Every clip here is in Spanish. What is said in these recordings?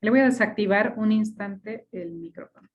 Le voy a desactivar un instante el micrófono.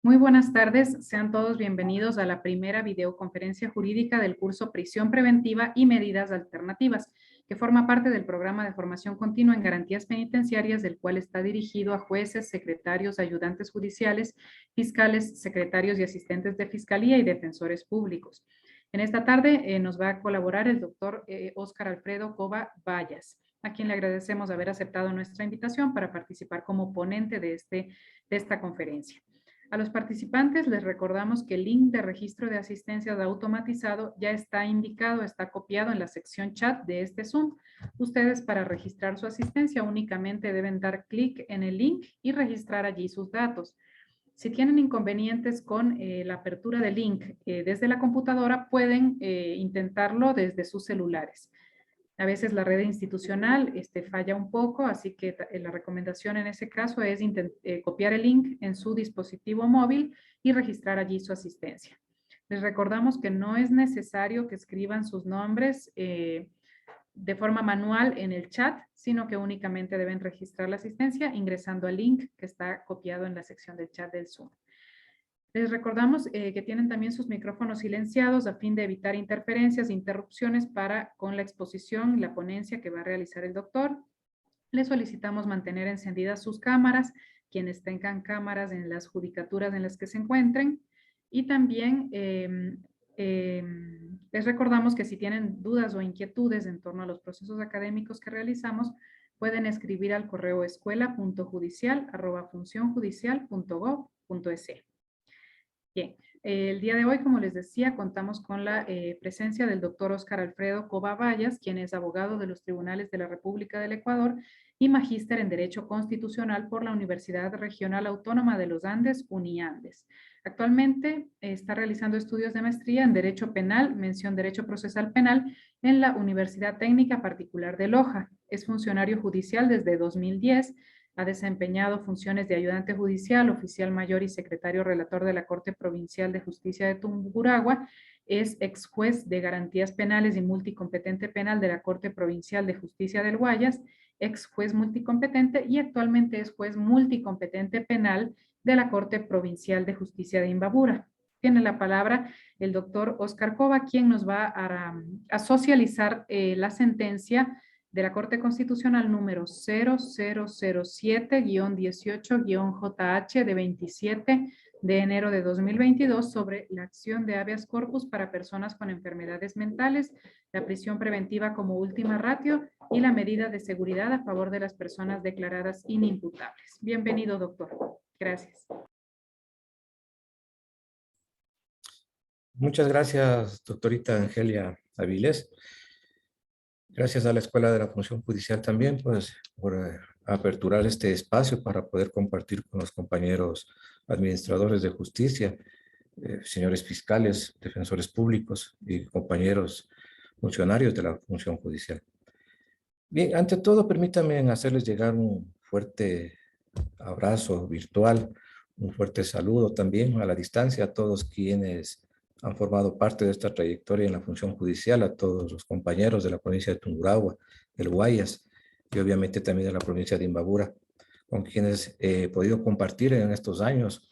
Muy buenas tardes, sean todos bienvenidos a la primera videoconferencia jurídica del curso Prisión Preventiva y Medidas Alternativas, que forma parte del programa de formación continua en garantías penitenciarias, del cual está dirigido a jueces, secretarios, ayudantes judiciales, fiscales, secretarios y asistentes de fiscalía y defensores públicos. En esta tarde nos va a colaborar el doctor Óscar Alfredo Cova Vallas, a quien le agradecemos haber aceptado nuestra invitación para participar como ponente de esta conferencia. A los participantes les recordamos que el link de registro de asistencia automatizado ya está indicado, está copiado en la sección chat de este Zoom. Ustedes, para registrar su asistencia únicamente deben dar clic en el link y registrar allí sus datos. Si tienen inconvenientes con la apertura del link desde la computadora, pueden intentarlo desde sus celulares. A veces la red institucional falla un poco, así que la recomendación en ese caso es copiar el link en su dispositivo móvil y registrar allí su asistencia. Les recordamos que no es necesario que escriban sus nombres de forma manual en el chat, sino que únicamente deben registrar la asistencia ingresando al link que está copiado en la sección del chat del Zoom. Les recordamos que tienen también sus micrófonos silenciados a fin de evitar interferencias e interrupciones con la exposición y la ponencia que va a realizar el doctor. Les solicitamos mantener encendidas sus cámaras, quienes tengan cámaras en las judicaturas en las que se encuentren. Y también les recordamos que si tienen dudas o inquietudes en torno a los procesos académicos que realizamos, pueden escribir al correo escuela.judicial@funcionjudicial.gov.es. Bien, el día de hoy, como les decía, contamos con la presencia del doctor Óscar Alfredo Cova Vallas, quien es abogado de los Tribunales de la República del Ecuador y magíster en Derecho Constitucional por la Universidad Regional Autónoma de los Andes, UNIANDES. Actualmente está realizando estudios de maestría en Derecho Penal, mención Derecho Procesal Penal, en la Universidad Técnica Particular de Loja. Es funcionario judicial desde 2010. Ha desempeñado funciones de ayudante judicial, oficial mayor y secretario relator de la Corte Provincial de Justicia de Tungurahua. Es ex juez de garantías penales y multicompetente penal de la Corte Provincial de Justicia del Guayas, ex juez multicompetente y actualmente es juez multicompetente penal de la Corte Provincial de Justicia de Imbabura. Tiene la palabra el doctor Óscar Cova, quien nos va a socializar la sentencia de la Corte Constitucional número 0007-18-JH de 27 de enero de 2022 sobre la acción de habeas corpus para personas con enfermedades mentales, la prisión preventiva como última ratio y la medida de seguridad a favor de las personas declaradas inimputables. Bienvenido, doctor. Gracias. Muchas gracias, doctorita Angelia Avilés. Gracias a la Escuela de la Función Judicial también, pues, por aperturar este espacio para poder compartir con los compañeros administradores de justicia, señores fiscales, defensores públicos y compañeros funcionarios de la función judicial. Bien, ante todo, permítanme hacerles llegar un fuerte abrazo virtual, un fuerte saludo también a la distancia a todos quienes han formado parte de esta trayectoria en la función judicial, a todos los compañeros de la provincia de Tungurahua, del Guayas y obviamente también de la provincia de Imbabura, con quienes he podido compartir en estos años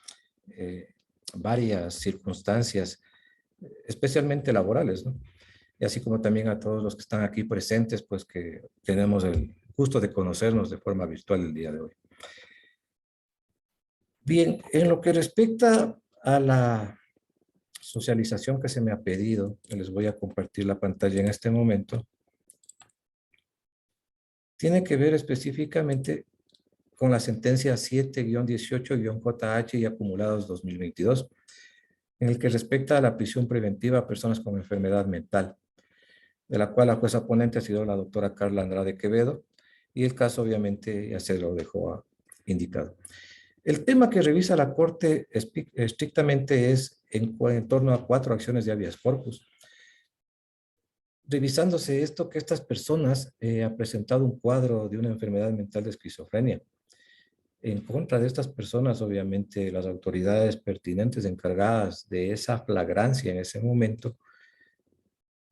varias circunstancias, especialmente laborales, ¿no? Y así como también a todos los que están aquí presentes, pues que tenemos el gusto de conocernos de forma virtual el día de hoy. Bien, en lo que respecta a la socialización que se me ha pedido, les voy a compartir la pantalla en este momento, tiene que ver específicamente con la sentencia 7-18-JH y acumulados 2022, en el que respecta a la prisión preventiva a personas con enfermedad mental. de la cual la jueza ponente ha sido la doctora Carla Andrade Quevedo, y el caso obviamente ya se lo dejó indicado. El tema que revisa la Corte estrictamente es en torno a 4 acciones de habeas corpus. Revisándose esto, que estas personas han presentado un cuadro de una enfermedad mental de esquizofrenia. En contra de estas personas, obviamente, las autoridades pertinentes encargadas de esa flagrancia en ese momento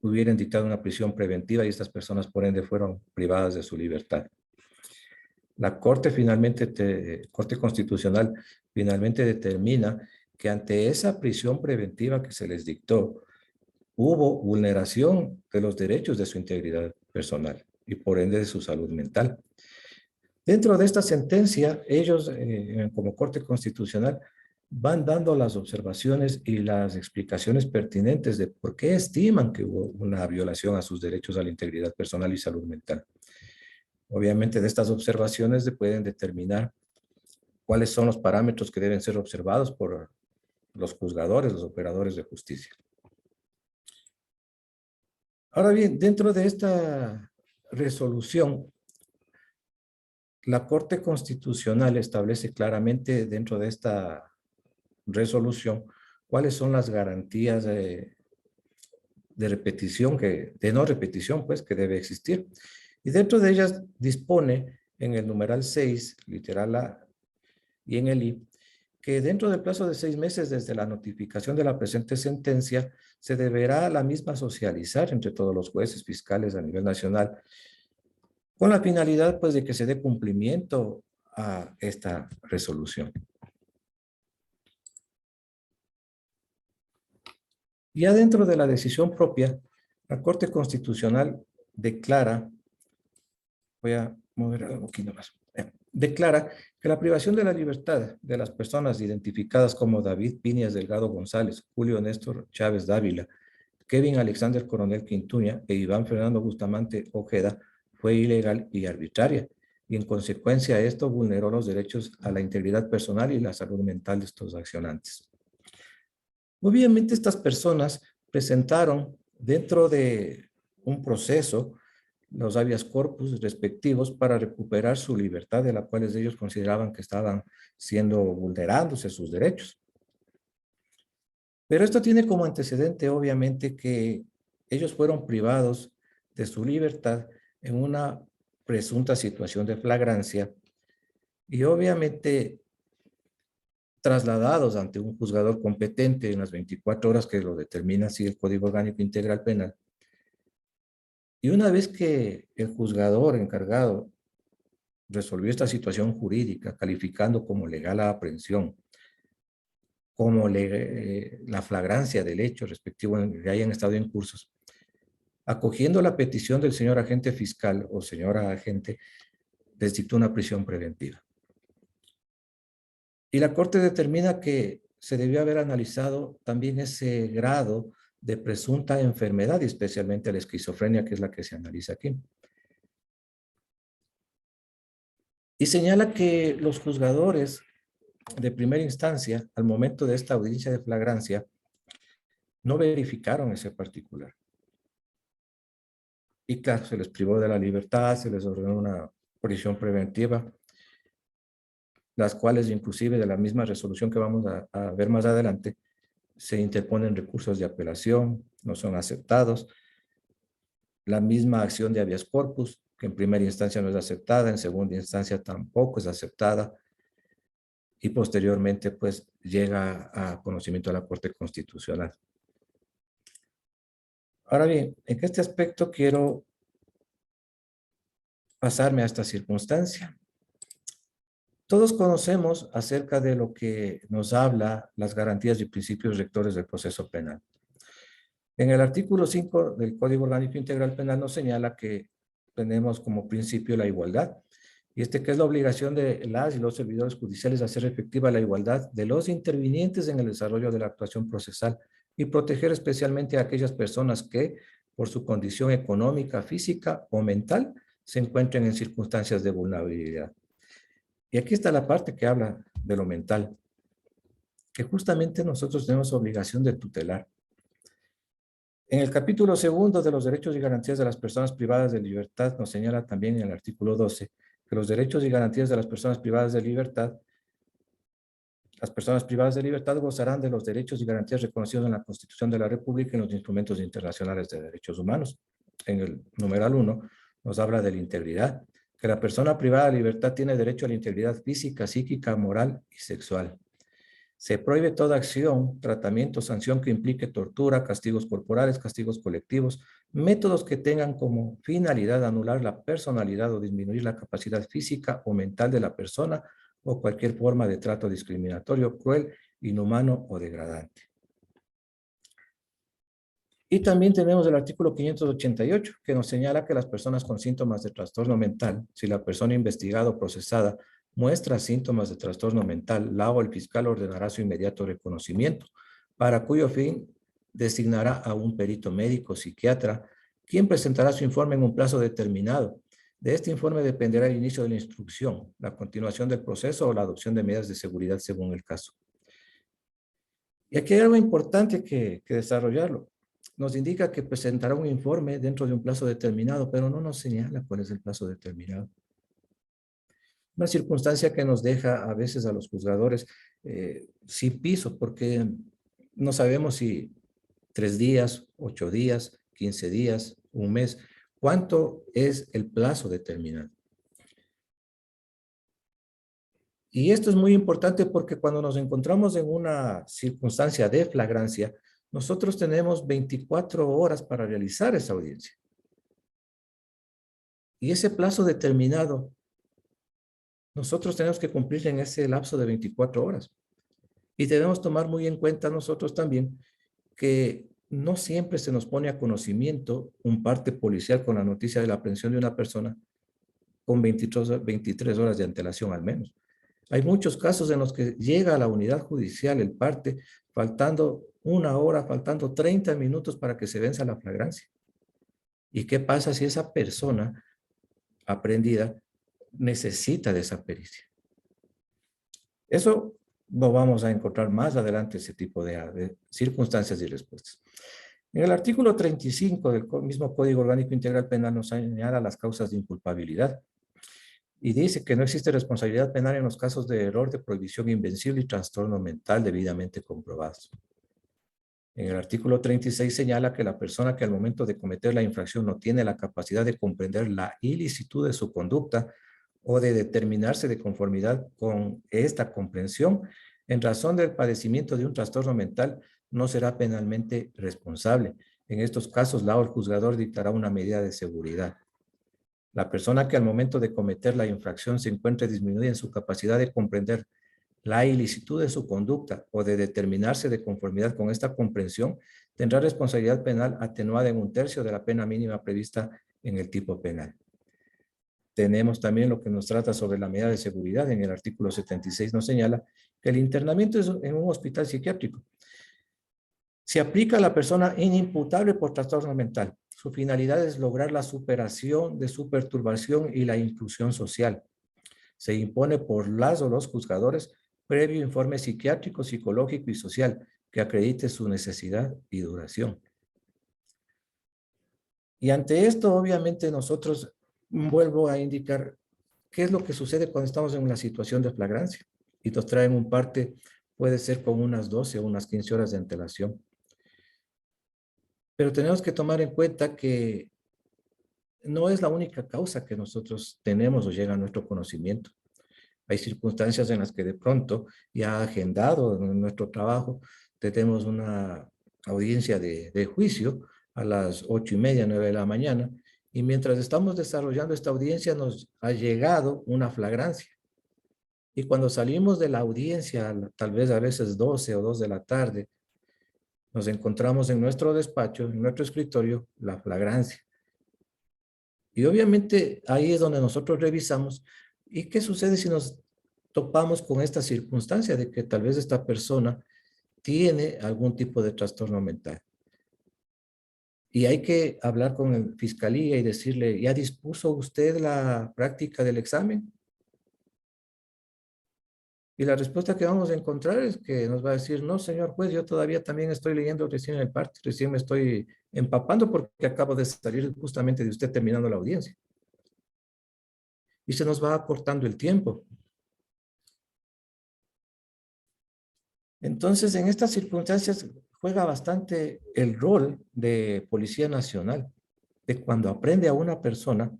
hubieran dictado una prisión preventiva y estas personas, por ende, fueron privadas de su libertad. La Corte Corte Constitucional finalmente determina que ante esa prisión preventiva que se les dictó, hubo vulneración de los derechos de su integridad personal y por ende de su salud mental. Dentro de esta sentencia, ellos como Corte Constitucional van dando las observaciones y las explicaciones pertinentes de por qué estiman que hubo una violación a sus derechos a la integridad personal y salud mental. Obviamente de estas observaciones se pueden determinar cuáles son los parámetros que deben ser observados por los juzgadores, los operadores de justicia. Ahora bien, dentro de esta resolución, la Corte Constitucional establece claramente dentro de esta resolución cuáles son las garantías de repetición, de no repetición, pues, que debe existir. Y dentro de ellas dispone en el numeral 6, literal A, y en el I, que dentro del plazo de 6 meses desde la notificación de la presente sentencia, se deberá la misma socializar entre todos los jueces fiscales a nivel nacional, con la finalidad, pues, de que se dé cumplimiento a esta resolución. Ya dentro de la decisión propia, la Corte Constitucional declara, voy a mover algo aquí nomás, declara que la privación de la libertad de las personas identificadas como David Piñas Delgado González, Julio Néstor Chávez Dávila, Kevin Alexander Coronel Quintuña e Iván Fernando Bustamante Ojeda fue ilegal y arbitraria, y en consecuencia esto vulneró los derechos a la integridad personal y la salud mental de estos accionantes. Obviamente estas personas presentaron dentro de un proceso los habeas corpus respectivos para recuperar su libertad, de la cual ellos consideraban que estaban siendo vulnerándose sus derechos. Pero esto tiene como antecedente, obviamente, que ellos fueron privados de su libertad en una presunta situación de flagrancia y obviamente trasladados ante un juzgador competente en las 24 horas que lo determina así el Código Orgánico Integral Penal. Y una vez que el juzgador encargado resolvió esta situación jurídica, calificando como legal la aprehensión, como la flagrancia del hecho respectivo que hayan estado en cursos, acogiendo la petición del señor agente fiscal o señora agente, les dictó una prisión preventiva. Y la Corte determina que se debió haber analizado también ese grado de presunta enfermedad, y especialmente la esquizofrenia, que es la que se analiza aquí. Y señala que los juzgadores de primera instancia, al momento de esta audiencia de flagrancia, no verificaron ese particular. Y claro, se les privó de la libertad, se les ordenó una prisión preventiva, las cuales inclusive de la misma resolución que vamos a ver más adelante, se interponen recursos de apelación, no son aceptados. La misma acción de habeas corpus, que en primera instancia no es aceptada, en segunda instancia tampoco es aceptada, y posteriormente pues llega a conocimiento de la Corte Constitucional. Ahora bien, en este aspecto quiero pasarme a esta circunstancia. Todos conocemos acerca de lo que nos habla las garantías y principios rectores del proceso penal. En el artículo 5 del Código Orgánico Integral Penal nos señala que tenemos como principio la igualdad, y que es la obligación de las y los servidores judiciales de hacer efectiva la igualdad de los intervinientes en el desarrollo de la actuación procesal y proteger especialmente a aquellas personas que, por su condición económica, física o mental, se encuentren en circunstancias de vulnerabilidad. Y aquí está la parte que habla de lo mental, que justamente nosotros tenemos obligación de tutelar. En el capítulo segundo de los derechos y garantías de las personas privadas de libertad nos señala también en el artículo 12 que los derechos y garantías de las personas privadas de libertad, las personas privadas de libertad gozarán de los derechos y garantías reconocidos en la Constitución de la República y en los instrumentos internacionales de derechos humanos. En el numeral 1 nos habla de la integridad, que la persona privada de libertad tiene derecho a la integridad física, psíquica, moral y sexual. Se prohíbe toda acción, tratamiento, sanción que implique tortura, castigos corporales, castigos colectivos, métodos que tengan como finalidad anular la personalidad o disminuir la capacidad física o mental de la persona o cualquier forma de trato discriminatorio, cruel, inhumano o degradante. Y también tenemos el artículo 588, que nos señala que las personas con síntomas de trastorno mental, si la persona investigada o procesada muestra síntomas de trastorno mental, la o el fiscal ordenará su inmediato reconocimiento, para cuyo fin designará a un perito médico psiquiatra, quien presentará su informe en un plazo determinado. De este informe dependerá el inicio de la instrucción, la continuación del proceso o la adopción de medidas de seguridad según el caso. Y aquí hay algo importante que desarrollarlo. Nos indica que presentará un informe dentro de un plazo determinado, pero no nos señala cuál es el plazo determinado. Una circunstancia que nos deja a veces a los juzgadores sin piso, porque no sabemos si 3 días, 8 días, 15 días, un mes, cuánto es el plazo determinado. Y esto es muy importante porque cuando nos encontramos en una circunstancia de flagrancia, nosotros tenemos 24 horas para realizar esa audiencia. Y ese plazo determinado, nosotros tenemos que cumplir en ese lapso de 24 horas. Y debemos tomar muy en cuenta nosotros también que no siempre se nos pone a conocimiento un parte policial con la noticia de la aprehensión de una persona con 23 horas de antelación al menos. Hay muchos casos en los que llega a la unidad judicial el parte faltando 1 hora, faltando 30 minutos para que se venza la flagrancia. ¿Y qué pasa si esa persona aprehendida necesita de esa pericia? Eso lo vamos a encontrar más adelante, ese tipo de circunstancias y respuestas. En el artículo 35 del mismo Código Orgánico Integral Penal nos señala las causas de inculpabilidad. Y dice que no existe responsabilidad penal en los casos de error, de prohibición invencible y trastorno mental debidamente comprobados. En el artículo 36 señala que la persona que al momento de cometer la infracción no tiene la capacidad de comprender la ilicitud de su conducta o de determinarse de conformidad con esta comprensión, en razón del padecimiento de un trastorno mental, no será penalmente responsable. En estos casos, el juzgador dictará una medida de seguridad. La persona que al momento de cometer la infracción se encuentre disminuida en su capacidad de comprender la ilicitud de su conducta o de determinarse de conformidad con esta comprensión, tendrá responsabilidad penal atenuada en 1/3 de la pena mínima prevista en el tipo penal. Tenemos también lo que nos trata sobre la medida de seguridad. En el artículo 76 nos señala que el internamiento es en un hospital psiquiátrico. Se aplica a la persona inimputable por trastorno mental. Su finalidad es lograr la superación de su perturbación y la inclusión social. Se impone por las o los juzgadores previo informe psiquiátrico, psicológico y social que acredite su necesidad y duración. Y ante esto, obviamente, nosotros vuelvo a indicar qué es lo que sucede cuando estamos en una situación de flagrancia y nos traen un parte, puede ser con unas 12 o unas 15 horas de antelación. Pero tenemos que tomar en cuenta que no es la única causa que nosotros tenemos o llega a nuestro conocimiento. Hay circunstancias en las que de pronto, ya agendado en nuestro trabajo, tenemos una audiencia de juicio a las 8:30, 9 de la mañana, y mientras estamos desarrollando esta audiencia nos ha llegado una flagrancia. Y cuando salimos de la audiencia, tal vez a veces 12 o 2 de la tarde, nos encontramos en nuestro despacho, en nuestro escritorio, la flagrancia. Y obviamente ahí es donde nosotros revisamos. ¿Y qué sucede si nos topamos con esta circunstancia de que tal vez esta persona tiene algún tipo de trastorno mental? Y hay que hablar con la fiscalía y decirle, ¿ya dispuso usted la práctica del examen? Y la respuesta que vamos a encontrar es que nos va a decir, no, señor juez, yo todavía también estoy leyendo recién el parte, recién me estoy empapando porque acabo de salir justamente de usted terminando la audiencia. Y se nos va acortando el tiempo. Entonces, en estas circunstancias juega bastante el rol de Policía Nacional, de cuando aprende a una persona,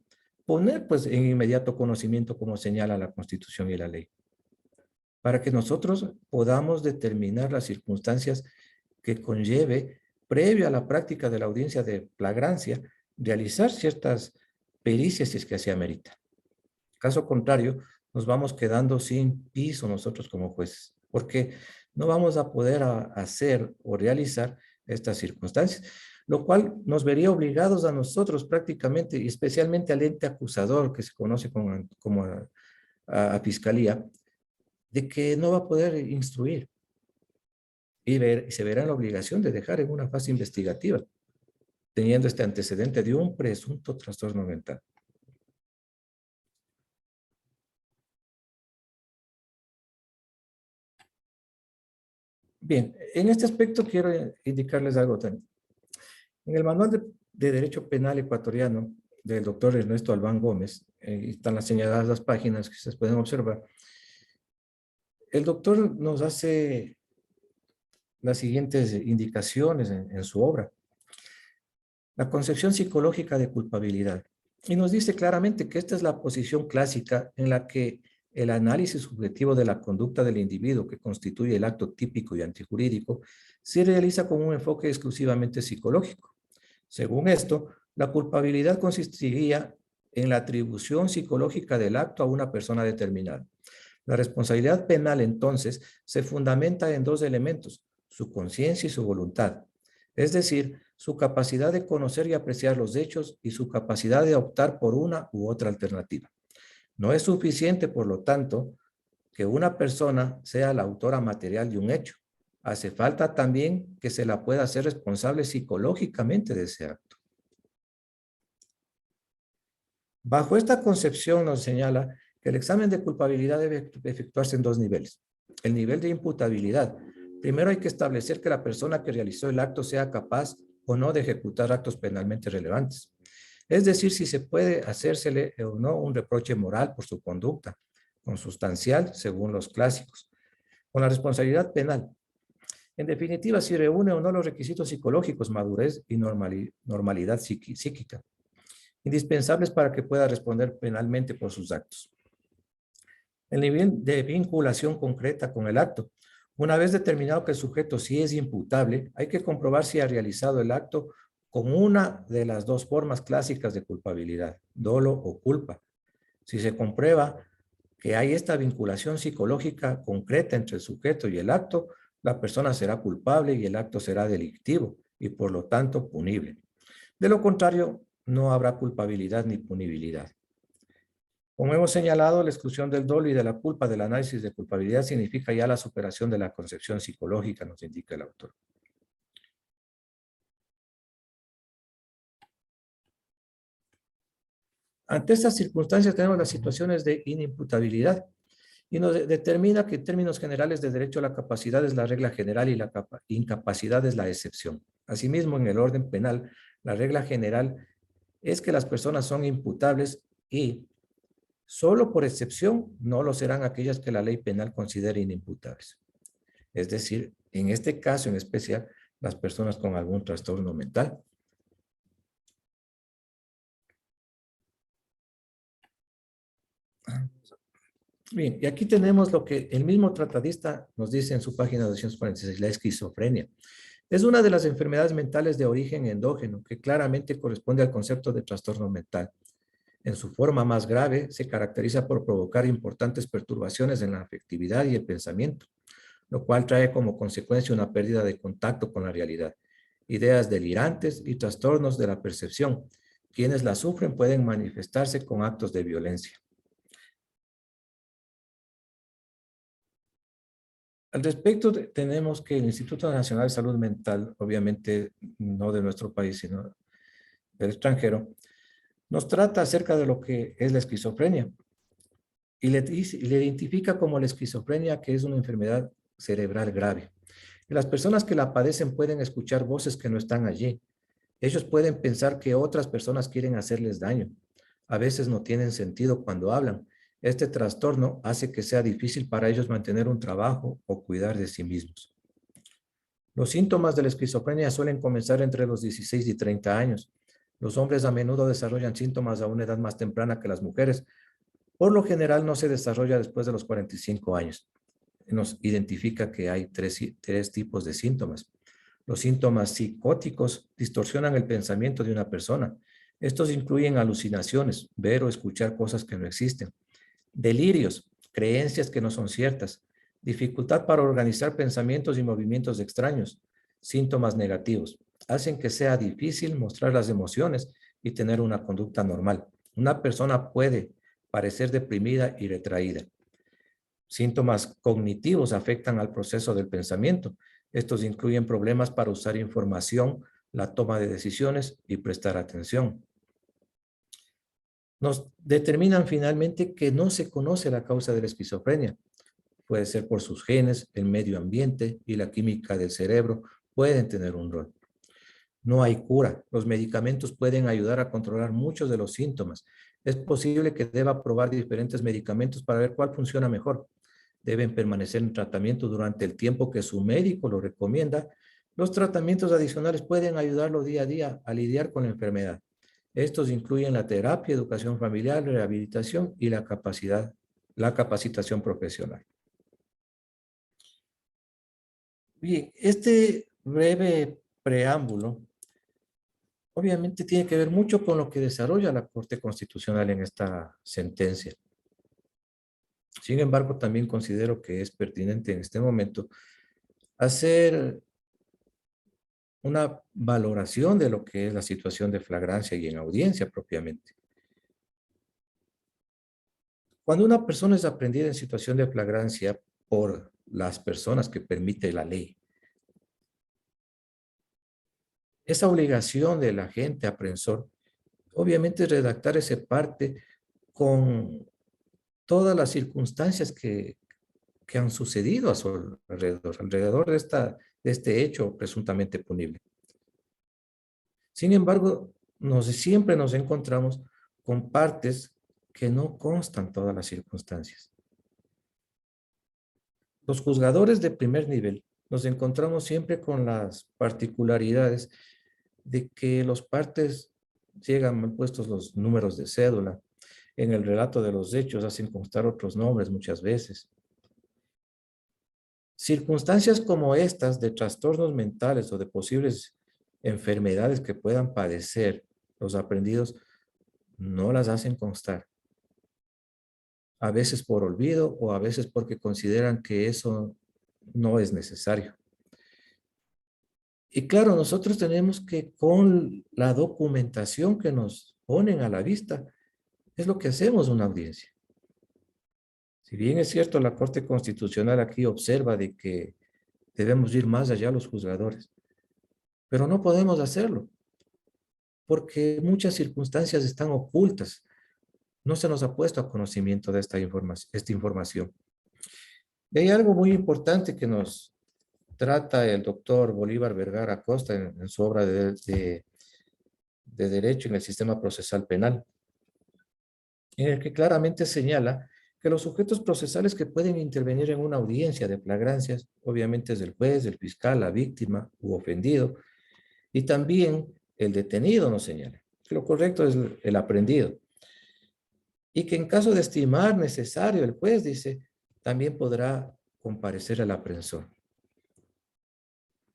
poner pues en inmediato conocimiento como señala la Constitución y la ley, para que nosotros podamos determinar las circunstancias que conlleve, previo a la práctica de la audiencia de flagrancia, realizar ciertas pericias si es que así amerita. Caso contrario, nos vamos quedando sin piso nosotros como jueces, porque no vamos a poder hacer o realizar estas circunstancias, lo cual nos vería obligados a nosotros prácticamente, y especialmente al ente acusador, que se conoce como a fiscalía, de que no va a poder instruir y se verá en la obligación de dejar en una fase investigativa, teniendo este antecedente de un presunto trastorno mental. Bien, en este aspecto quiero indicarles algo también. En el Manual de Derecho Penal Ecuatoriano del doctor Ernesto Albán Gómez, están las señaladas las páginas que ustedes pueden observar, el doctor nos hace las siguientes indicaciones en su obra. La concepción psicológica de culpabilidad. Y nos dice claramente que esta es la posición clásica en la que el análisis subjetivo de la conducta del individuo que constituye el acto típico y antijurídico se realiza con un enfoque exclusivamente psicológico. Según esto, la culpabilidad consistiría en la atribución psicológica del acto a una persona determinada. La responsabilidad penal, entonces, se fundamenta en dos elementos, su conciencia y su voluntad. Es decir, su capacidad de conocer y apreciar los hechos y su capacidad de optar por una u otra alternativa. No es suficiente, por lo tanto, que una persona sea la autora material de un hecho. Hace falta también que se la pueda hacer responsable psicológicamente de ese acto. Bajo esta concepción nos señala que el examen de culpabilidad debe efectuarse en dos niveles. El nivel de imputabilidad. Primero hay que establecer que la persona que realizó el acto sea capaz o no de ejecutar actos penalmente relevantes. Es decir, si se puede hacérsele o no un reproche moral por su conducta, consustancial según los clásicos. Con la responsabilidad penal. En definitiva, si reúne o no los requisitos psicológicos, madurez y normalidad psíquica, indispensables para que pueda responder penalmente por sus actos. El nivel de vinculación concreta con el acto. Una vez determinado que el sujeto sí es imputable, hay que comprobar si ha realizado el acto con una de las dos formas clásicas de culpabilidad, dolo o culpa. Si se comprueba que hay esta vinculación psicológica concreta entre el sujeto y el acto, la persona será culpable y el acto será delictivo y por lo tanto punible. De lo contrario, no habrá culpabilidad ni punibilidad. Como hemos señalado, la exclusión del dolo y de la culpa del análisis de culpabilidad significa ya la superación de la concepción psicológica, nos indica el autor. Ante estas circunstancias tenemos las situaciones de inimputabilidad y nos determina que en términos generales de derecho a la capacidad es la regla general y la incapacidad es la excepción. Asimismo, en el orden penal, la regla general es que las personas son imputables y solo por excepción no lo serán aquellas que la ley penal considere inimputables. Es decir, en este caso en especial, las personas con algún trastorno mental. Bien, y aquí tenemos lo que el mismo tratadista nos dice en su página 246, la esquizofrenia. Es una de las enfermedades mentales de origen endógeno que claramente corresponde al concepto de trastorno mental. En su forma más grave, se caracteriza por provocar importantes perturbaciones en la afectividad y el pensamiento, lo cual trae como consecuencia una pérdida de contacto con la realidad, ideas delirantes y trastornos de la percepción. Quienes la sufren pueden manifestarse con actos de violencia. Al respecto, tenemos que el Instituto Nacional de Salud Mental, obviamente no de nuestro país, sino del extranjero, nos trata acerca de lo que es la esquizofrenia y le identifica como la esquizofrenia, que es una enfermedad cerebral grave. Y las personas que la padecen pueden escuchar voces que no están allí, Ellos pueden pensar que otras personas quieren hacerles daño. A veces no tienen sentido cuando hablan. Este trastorno hace que sea difícil para ellos mantener un trabajo o cuidar de sí mismos. Los síntomas de la esquizofrenia suelen comenzar entre los 16 y 30 años. Los hombres a menudo desarrollan síntomas a una edad más temprana que las mujeres. Por lo general no se desarrolla después de los 45 años. Nos identifica que hay tres tipos de síntomas. Los síntomas psicóticos distorsionan el pensamiento de una persona. Estos incluyen alucinaciones, ver o escuchar cosas que no existen, delirios, creencias que no son ciertas, dificultad para organizar pensamientos y movimientos extraños, síntomas negativos. Hacen que sea difícil mostrar las emociones y tener una conducta normal. Una persona puede parecer deprimida y retraída. Síntomas cognitivos afectan al proceso del pensamiento. Estos incluyen problemas para usar información, la toma de decisiones y prestar atención. Nos determinan finalmente que no se conoce la causa de la esquizofrenia. Puede ser por sus genes, el medio ambiente y la química del cerebro pueden tener un rol. No hay cura. Los medicamentos pueden ayudar a controlar muchos de los síntomas. Es posible que deba probar diferentes medicamentos para ver cuál funciona mejor. Deben permanecer en tratamiento durante el tiempo que su médico lo recomienda. Los tratamientos adicionales pueden ayudarlo día a día a lidiar con la enfermedad. Estos incluyen la terapia, educación familiar, rehabilitación y la capacitación profesional. Bien, este breve preámbulo obviamente tiene que ver mucho con lo que desarrolla la Corte Constitucional en esta sentencia. Sin embargo, también considero que es pertinente en este momento hacer una valoración de lo que es la situación de flagrancia y en audiencia propiamente. Cuando una persona es aprendida en situación de flagrancia por las personas que permite la ley, esa obligación del agente aprensor, obviamente es redactar ese parte con todas las circunstancias que han sucedido a su alrededor de este hecho presuntamente punible. Sin embargo, siempre nos encontramos con partes que no constan todas las circunstancias. Los juzgadores de primer nivel nos encontramos siempre con las particularidades de que los partes llegan mal puestos los números de cédula. En el relato de los hechos hacen constar otros nombres muchas veces. Circunstancias como estas de trastornos mentales o de posibles enfermedades que puedan padecer los aprendidos no las hacen constar. A veces por olvido o a veces porque consideran que eso no es necesario. Y claro, nosotros tenemos que con la documentación que nos ponen a la vista, es lo que hacemos una audiencia. Si bien es cierto, la Corte Constitucional aquí observa de que debemos ir más allá los juzgadores, pero no podemos hacerlo, porque muchas circunstancias están ocultas. No se nos ha puesto a conocimiento de esta información. Y hay algo muy importante que nos trata el doctor Bolívar Vergara Acosta en su obra de Derecho en el Sistema Procesal Penal, en el que claramente señala que los sujetos procesales que pueden intervenir en una audiencia de flagrancias, obviamente es el juez, el fiscal, la víctima u ofendido, y también el detenido nos señala que lo correcto es el aprendido. Y que en caso de estimar necesario, el juez dice, también podrá comparecer al aprensor.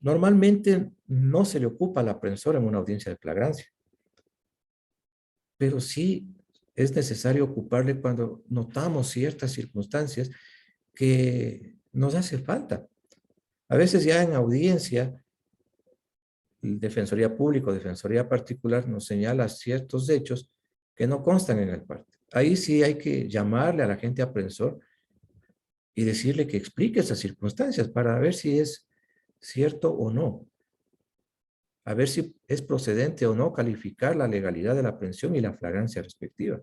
Normalmente no se le ocupa al aprensor en una audiencia de flagrancia, pero sí es necesario ocuparle cuando notamos ciertas circunstancias que nos hace falta. A veces ya en audiencia, Defensoría Pública o Defensoría Particular nos señala ciertos hechos que no constan en el parte. Ahí sí hay que llamarle a la agente aprensor y decirle que explique esas circunstancias para ver si es cierto o no. A ver si es procedente o no calificar la legalidad de la aprehensión y la flagrancia respectiva.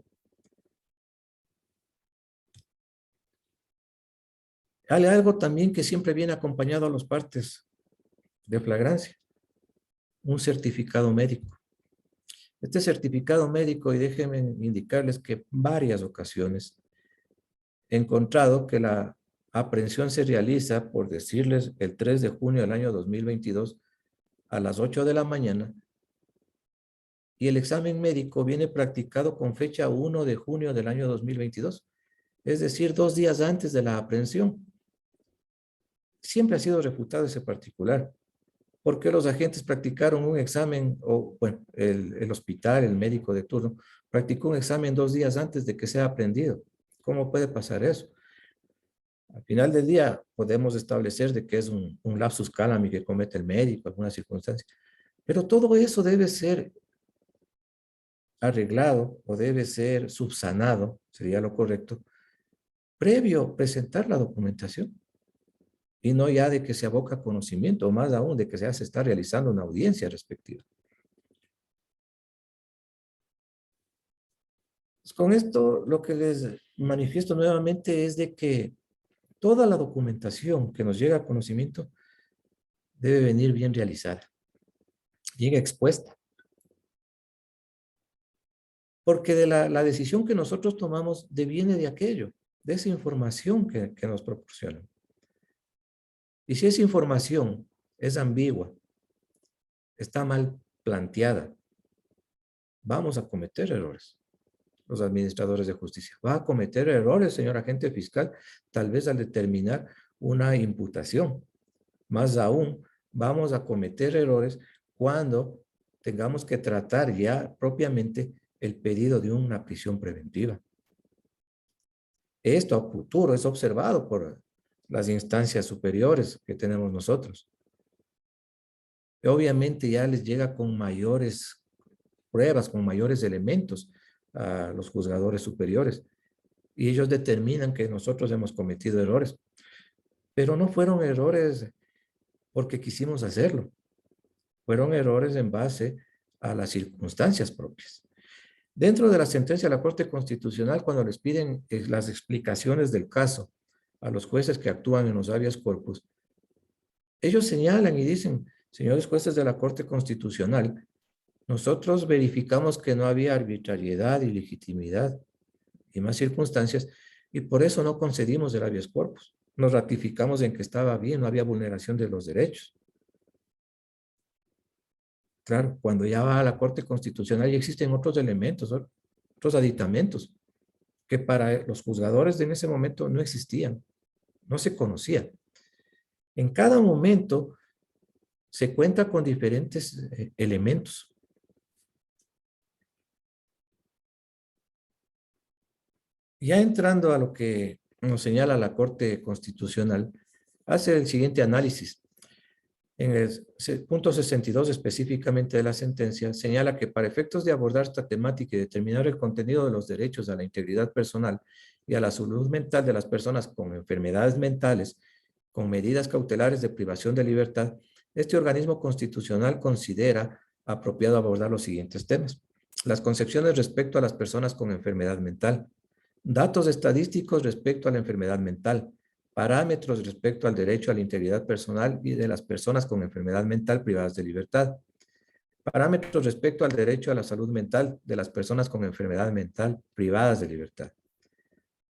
Hay algo también que siempre viene acompañado a los partes de flagrancia. un certificado médico. Este certificado médico, y déjenme indicarles que en varias ocasiones he encontrado que la aprehensión se realiza, por decirles, el 3 de junio del año 2022 a las 8 de la mañana, y el examen médico viene practicado con fecha 1 de junio del año 2022, es decir, 2 días antes de la aprehensión. Siempre ha sido refutado ese particular. ¿Por qué los agentes practicaron un examen, o bueno, el hospital, el médico de turno, practicó un examen 2 días antes de que sea aprendido? ¿Cómo puede pasar eso? Al final del día podemos establecer de que es un lapsus calami que comete el médico, alguna circunstancia, pero todo eso debe ser arreglado o debe ser subsanado, sería lo correcto, previo presentar la documentación. Y no ya de que se aboca conocimiento, o más aún de que ya se está realizando una audiencia respectiva. Pues con esto lo que les manifiesto nuevamente es de que toda la documentación que nos llega a conocimiento debe venir bien realizada, bien expuesta. Porque de la decisión que nosotros tomamos deviene de aquello, de esa información que nos proporcionan. Y si esa información es ambigua, está mal planteada, vamos a cometer errores. Los administradores de justicia. Va a cometer errores, señor agente fiscal, tal vez al determinar una imputación. Más aún, vamos a cometer errores cuando tengamos que tratar ya propiamente el pedido de una prisión preventiva. Esto a futuro es observado por las instancias superiores que tenemos nosotros. Obviamente ya les llega con mayores pruebas, con mayores elementos a los juzgadores superiores, y ellos determinan que nosotros hemos cometido errores, pero no fueron errores porque quisimos hacerlo, fueron errores en base a las circunstancias propias. Dentro de la sentencia de la Corte Constitucional, cuando les piden las explicaciones del caso a los jueces que actúan en los habeas corpus, ellos señalan y dicen, señores jueces de la Corte Constitucional, nosotros verificamos que no había arbitrariedad, ilegitimidad y más circunstancias, y por eso no concedimos el habeas corpus. Nos ratificamos en que estaba bien, no había vulneración de los derechos. Claro, cuando ya va a la Corte Constitucional ya existen otros elementos, otros aditamentos, que para los juzgadores de en ese momento no existían, no se conocían. En cada momento se cuenta con diferentes elementos. Ya entrando a lo que nos señala la Corte Constitucional, hace el siguiente análisis. En el punto 62 específicamente de la sentencia, señala que para efectos de abordar esta temática y determinar el contenido de los derechos a la integridad personal y a la salud mental de las personas con enfermedades mentales, con medidas cautelares de privación de libertad, este organismo constitucional considera apropiado abordar los siguientes temas. Las concepciones respecto a las personas con enfermedad mental, datos estadísticos respecto a la enfermedad mental, parámetros respecto al derecho a la integridad personal y de las personas con enfermedad mental privadas de libertad, parámetros respecto al derecho a la salud mental de las personas con enfermedad mental privadas de libertad,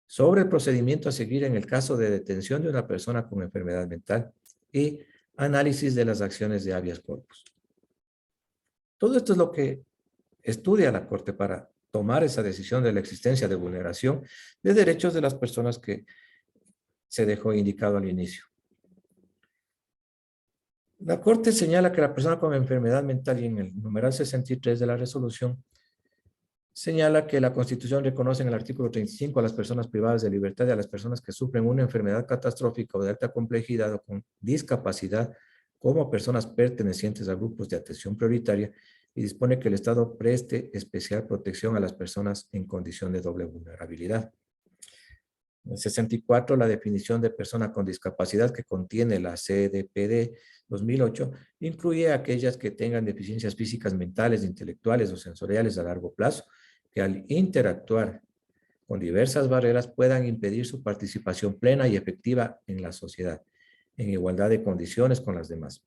sobre el procedimiento a seguir en el caso de detención de una persona con enfermedad mental y análisis de las acciones de habeas corpus. Todo esto es lo que estudia la Corte para tomar esa decisión de la existencia de vulneración de derechos de las personas que se dejó indicado al inicio. La Corte señala que la persona con enfermedad mental, y en el numeral 63 de la resolución, señala que la Constitución reconoce en el artículo 35 a las personas privadas de libertad y a las personas que sufren una enfermedad catastrófica o de alta complejidad o con discapacidad como personas pertenecientes a grupos de atención prioritaria y dispone que el Estado preste especial protección a las personas en condición de doble vulnerabilidad. En el 64, la definición de persona con discapacidad que contiene la CDPD 2008 incluye a aquellas que tengan deficiencias físicas, mentales, intelectuales o sensoriales a largo plazo, que al interactuar con diversas barreras puedan impedir su participación plena y efectiva en la sociedad, en igualdad de condiciones con las demás.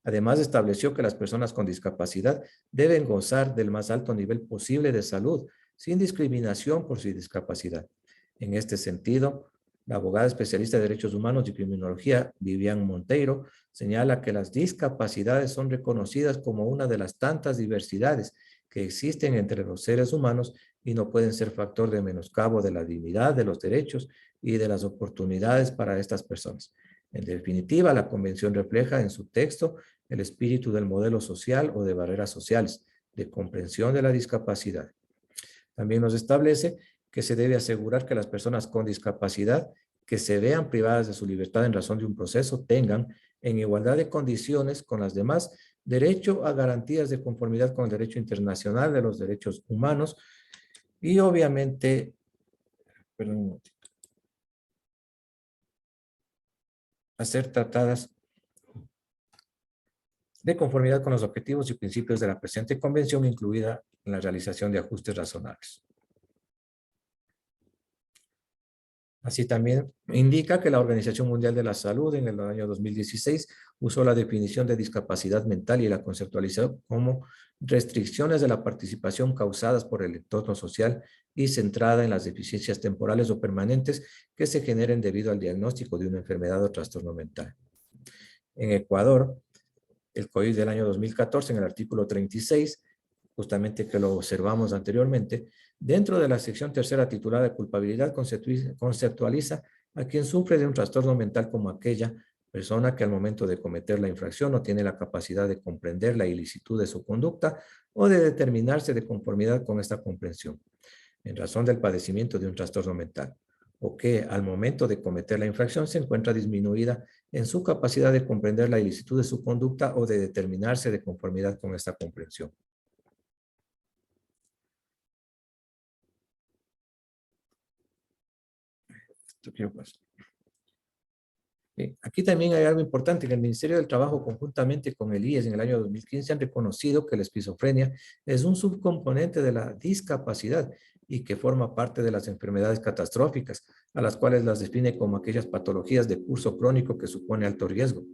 Además, estableció que las personas con discapacidad deben gozar del más alto nivel posible de salud, sin discriminación por su discapacidad. En este sentido, la abogada especialista de Derechos Humanos y Criminología, Vivian Monteiro, señala que las discapacidades son reconocidas como una de las tantas diversidades que existen entre los seres humanos y no pueden ser factor de menoscabo de la dignidad, de los derechos y de las oportunidades para estas personas. En definitiva, la Convención refleja en su texto el espíritu del modelo social o de barreras sociales, de comprensión de la discapacidad. También nos establece que se debe asegurar que las personas con discapacidad que se vean privadas de su libertad en razón de un proceso tengan, en igualdad de condiciones con las demás, derecho a garantías de conformidad con el derecho internacional de los derechos humanos y obviamente, perdón, a ser tratadas de conformidad con los objetivos y principios de la presente convención, incluida en la realización de ajustes razonables. Así también indica que la Organización Mundial de la Salud en el año 2016 usó la definición de discapacidad mental y la conceptualizó como restricciones de la participación causadas por el entorno social y centrada en las deficiencias temporales o permanentes que se generen debido al diagnóstico de una enfermedad o trastorno mental. En Ecuador, el COIS del año 2014, en el artículo 36, justamente que lo observamos anteriormente, dentro de la sección tercera titulada Culpabilidad, conceptualiza a quien sufre de un trastorno mental como aquella persona que al momento de cometer la infracción no tiene la capacidad de comprender la ilicitud de su conducta o de determinarse de conformidad con esta comprensión, en razón del padecimiento de un trastorno mental, o que al momento de cometer la infracción se encuentra disminuida en su capacidad de comprender la ilicitud de su conducta o de determinarse de conformidad con esta comprensión. Aquí también hay algo importante, que el Ministerio del Trabajo conjuntamente con el IES en el año 2015 han reconocido que la esquizofrenia es un subcomponente de la discapacidad y que forma parte de las enfermedades catastróficas, a las cuales las define como aquellas patologías de curso crónico que supone alto riesgo,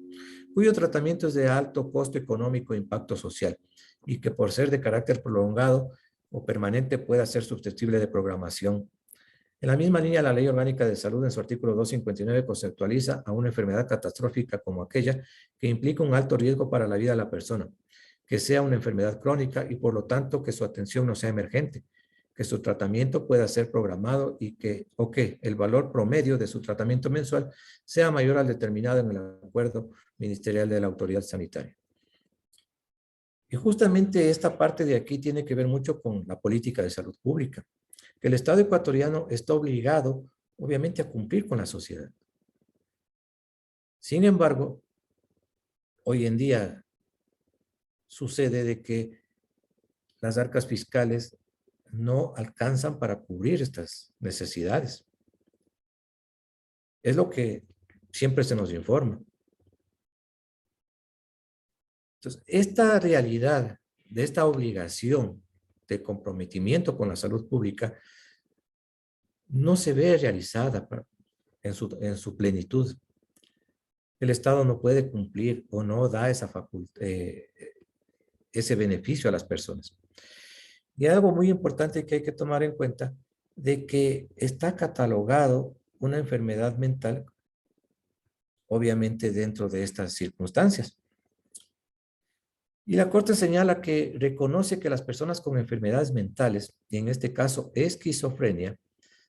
cuyo tratamiento es de alto costo económico e impacto social, y que por ser de carácter prolongado o permanente pueda ser susceptible de programación. En la misma línea, la Ley Orgánica de Salud en su artículo 259 conceptualiza a una enfermedad catastrófica como aquella que implica un alto riesgo para la vida de la persona, que sea una enfermedad crónica y por lo tanto que su atención no sea emergente, que su tratamiento pueda ser programado y que el valor promedio de su tratamiento mensual sea mayor al determinado en el acuerdo ministerial de la autoridad sanitaria. Y justamente esta parte de aquí tiene que ver mucho con la política de salud pública, que el Estado ecuatoriano está obligado, obviamente, a cumplir con la sociedad. Sin embargo, hoy en día sucede de que las arcas fiscales no alcanzan para cubrir estas necesidades. Es lo que siempre se nos informa. Entonces, esta realidad de esta obligación de comprometimiento con la salud pública no se ve realizada en su plenitud. El Estado no puede cumplir o no da esa ese beneficio a las personas. Y algo muy importante que hay que tomar en cuenta, de que está catalogado una enfermedad mental, obviamente dentro de estas circunstancias. Y la Corte señala que reconoce que las personas con enfermedades mentales, y en este caso esquizofrenia,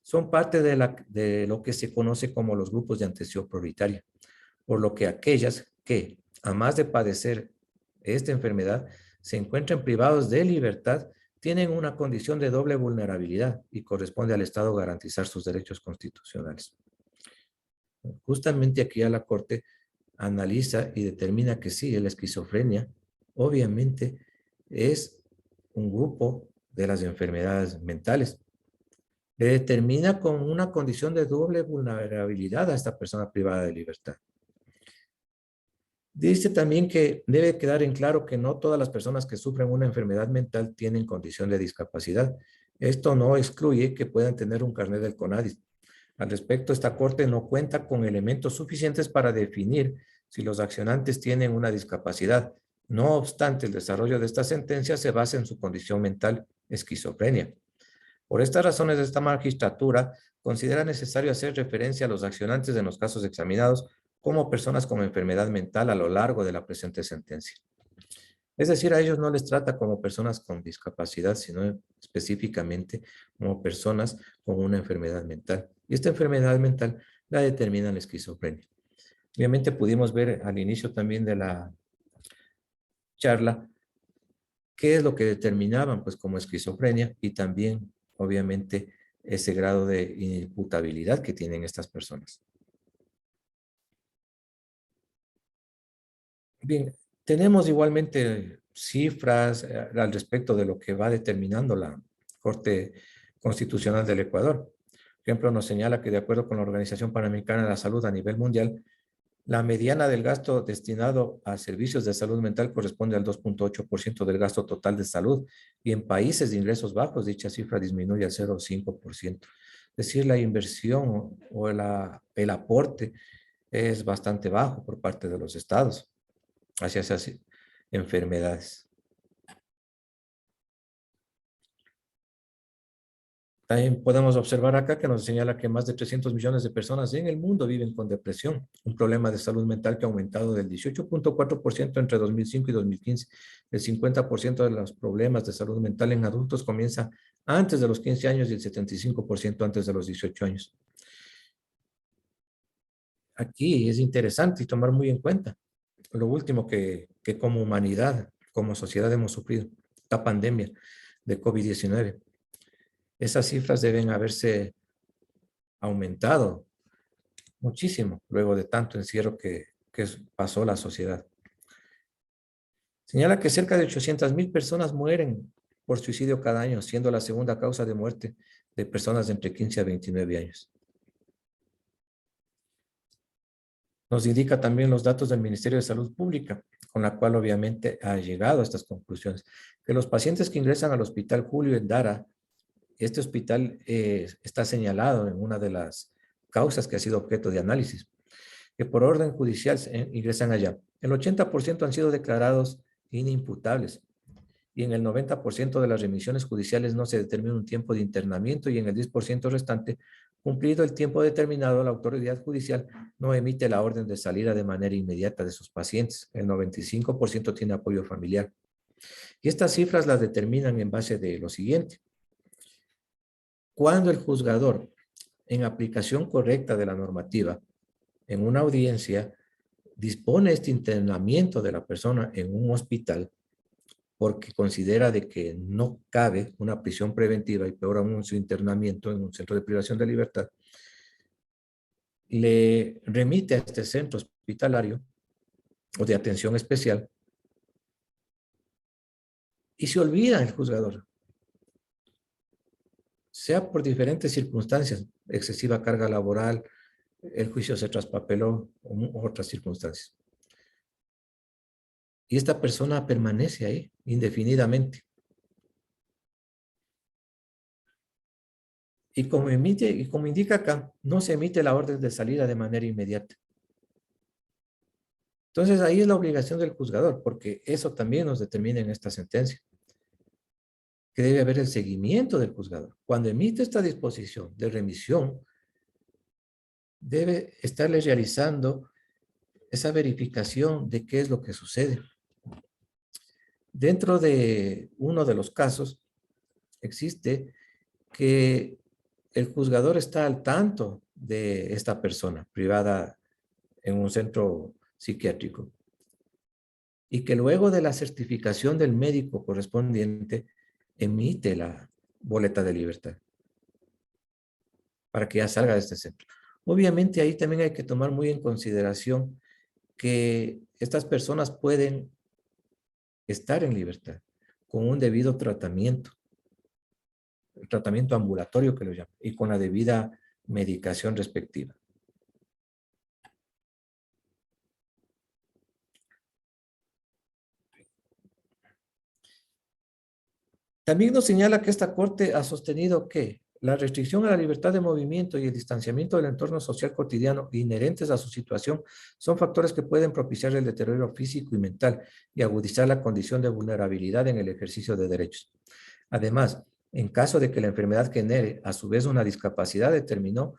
son parte de lo que se conoce como los grupos de atención prioritaria, por lo que aquellas que, a más de padecer esta enfermedad, se encuentran privados de libertad, tienen una condición de doble vulnerabilidad y corresponde al Estado garantizar sus derechos constitucionales. Justamente aquí a la Corte analiza y determina que sí, la esquizofrenia obviamente es un grupo de las enfermedades mentales. Le determina con una condición de doble vulnerabilidad a esta persona privada de libertad. Dice también que debe quedar en claro que no todas las personas que sufren una enfermedad mental tienen condición de discapacidad. Esto no excluye que puedan tener un carnet del CONADIS. Al respecto, esta Corte no cuenta con elementos suficientes para definir si los accionantes tienen una discapacidad. No obstante, el desarrollo de esta sentencia se basa en su condición mental esquizofrenia. Por estas razones, esta magistratura considera necesario hacer referencia a los accionantes en los casos examinados como personas con enfermedad mental a lo largo de la presente sentencia. Es decir, a ellos no les trata como personas con discapacidad, sino específicamente como personas con una enfermedad mental. Y esta enfermedad mental la determina la esquizofrenia. Obviamente pudimos ver al inicio también de la charla qué es lo que determinaban pues como esquizofrenia y también obviamente ese grado de inimputabilidad que tienen estas personas. Bien, tenemos igualmente cifras al respecto de lo que va determinando la Corte Constitucional del Ecuador. Por ejemplo, nos señala que de acuerdo con la Organización Panamericana de la Salud a nivel mundial, la mediana del gasto destinado a servicios de salud mental corresponde al 2,8% del gasto total de salud y en países de ingresos bajos dicha cifra disminuye al 0,5%. Es decir, la inversión o el aporte es bastante bajo por parte de los estados hacia esas enfermedades. También podemos observar acá que nos señala que más de 300 millones de personas en el mundo viven con depresión, un problema de salud mental que ha aumentado del 18,4% entre 2005 y 2015. El 50% de los problemas de salud mental en adultos comienza antes de los 15 años y el 75% antes de los 18 años. Aquí es interesante y tomar muy en cuenta lo último que como humanidad, como sociedad hemos sufrido, la pandemia de COVID-19. Esas cifras deben haberse aumentado muchísimo luego de tanto encierro que pasó la sociedad. Señala que cerca de 800,000 personas mueren por suicidio cada año, siendo la segunda causa de muerte de personas de entre 15 a 29 años. Nos indica también los datos del Ministerio de Salud Pública, con la cual obviamente ha llegado a estas conclusiones, que los pacientes que ingresan al Hospital Julio Endara, este hospital está señalado en una de las causas que ha sido objeto de análisis, que por orden judicial ingresan allá. El 80% han sido declarados inimputables y en el 90% de las remisiones judiciales no se determina un tiempo de internamiento y en el 10% restante, cumplido el tiempo determinado, la autoridad judicial no emite la orden de salida de manera inmediata de sus pacientes. El 95% tiene apoyo familiar. Y estas cifras las determinan en base de lo siguiente. Cuando el juzgador, en aplicación correcta de la normativa, en una audiencia, dispone este internamiento de la persona en un hospital porque considera de que no cabe una prisión preventiva y peor aún su internamiento en un centro de privación de libertad, le remite a este centro hospitalario o de atención especial y se olvida el juzgador, sea por diferentes circunstancias, excesiva carga laboral, el juicio se traspapeló o otras circunstancias. Y esta persona permanece ahí indefinidamente. Y como indica acá, no se emite la orden de salida de manera inmediata. Entonces ahí es la obligación del juzgador, porque eso también nos determina en esta sentencia, que debe haber el seguimiento del juzgador. Cuando emite esta disposición de remisión, debe estarle realizando esa verificación de qué es lo que sucede. Dentro de uno de los casos, existe que el juzgador está al tanto de esta persona privada en un centro psiquiátrico y que luego de la certificación del médico correspondiente emite la boleta de libertad para que ya salga de este centro. Obviamente ahí también hay que tomar muy en consideración que estas personas pueden estar en libertad con un debido tratamiento, el tratamiento ambulatorio que lo llaman, y con la debida medicación respectiva. También nos señala que esta corte ha sostenido que La restricción a la libertad de movimiento y el distanciamiento del entorno social cotidiano inherentes a su situación son factores que pueden propiciar el deterioro físico y mental y agudizar la condición de vulnerabilidad en el ejercicio de derechos. Además, en caso de que la enfermedad genere a su vez una discapacidad, determinó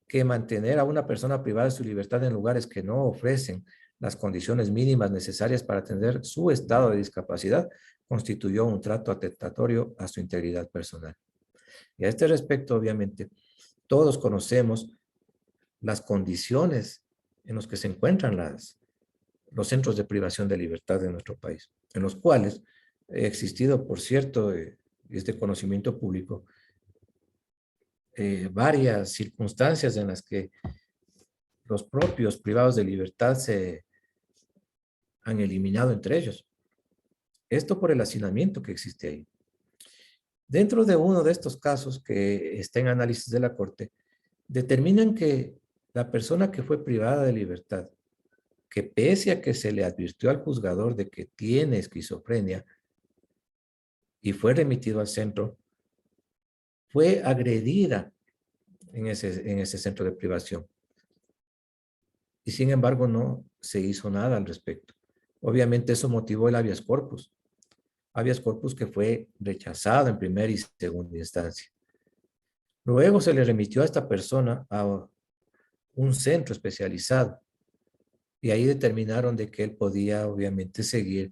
que mantener a una persona privada de su libertad en lugares que no ofrecen las condiciones mínimas necesarias para atender su estado de discapacidad constituyó un trato atentatorio a su integridad personal. Y a este respecto, obviamente, todos conocemos las condiciones en las que se encuentran los centros de privación de libertad de nuestro país, en los cuales ha existido, por cierto, es de conocimiento público, varias circunstancias en las que los propios privados de libertad se han eliminado entre ellos. Esto por el hacinamiento que existe ahí. Dentro de uno de estos casos que está en análisis de la Corte, determinan que la persona que fue privada de libertad, que pese a que se le advirtió al juzgador de que tiene esquizofrenia y fue remitido al centro, fue agredida en ese centro de privación. Y sin embargo no se hizo nada al respecto. Obviamente eso motivó el habeas corpus que fue rechazado en primera y segunda instancia. Luego se le remitió a esta persona a un centro especializado y ahí determinaron de que él podía obviamente seguir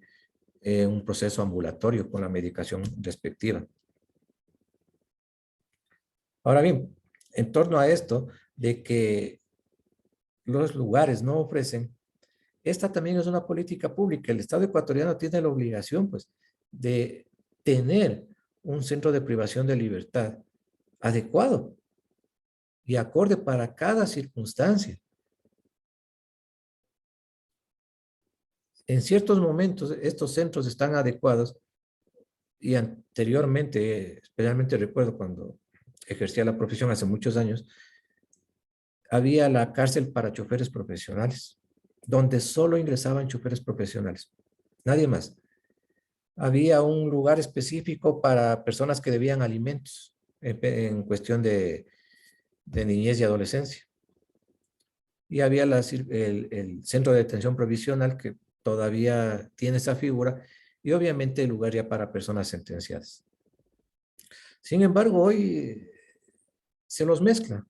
un proceso ambulatorio con la medicación respectiva. Ahora bien, en torno a esto de que los lugares no ofrecen, esta también es una política pública. El Estado ecuatoriano tiene la obligación, pues, de tener un centro de privación de libertad adecuado y acorde para cada circunstancia. En ciertos momentos, estos centros están adecuados y anteriormente, especialmente recuerdo cuando ejercía la profesión hace muchos años, había la cárcel para choferes profesionales, donde solo ingresaban choferes profesionales, nadie más. Había un lugar específico para personas que debían alimentos en cuestión de niñez y adolescencia. Y había el centro de detención provisional que todavía tiene esa figura y obviamente el lugar ya para personas sentenciadas. Sin embargo, hoy se los mezcla,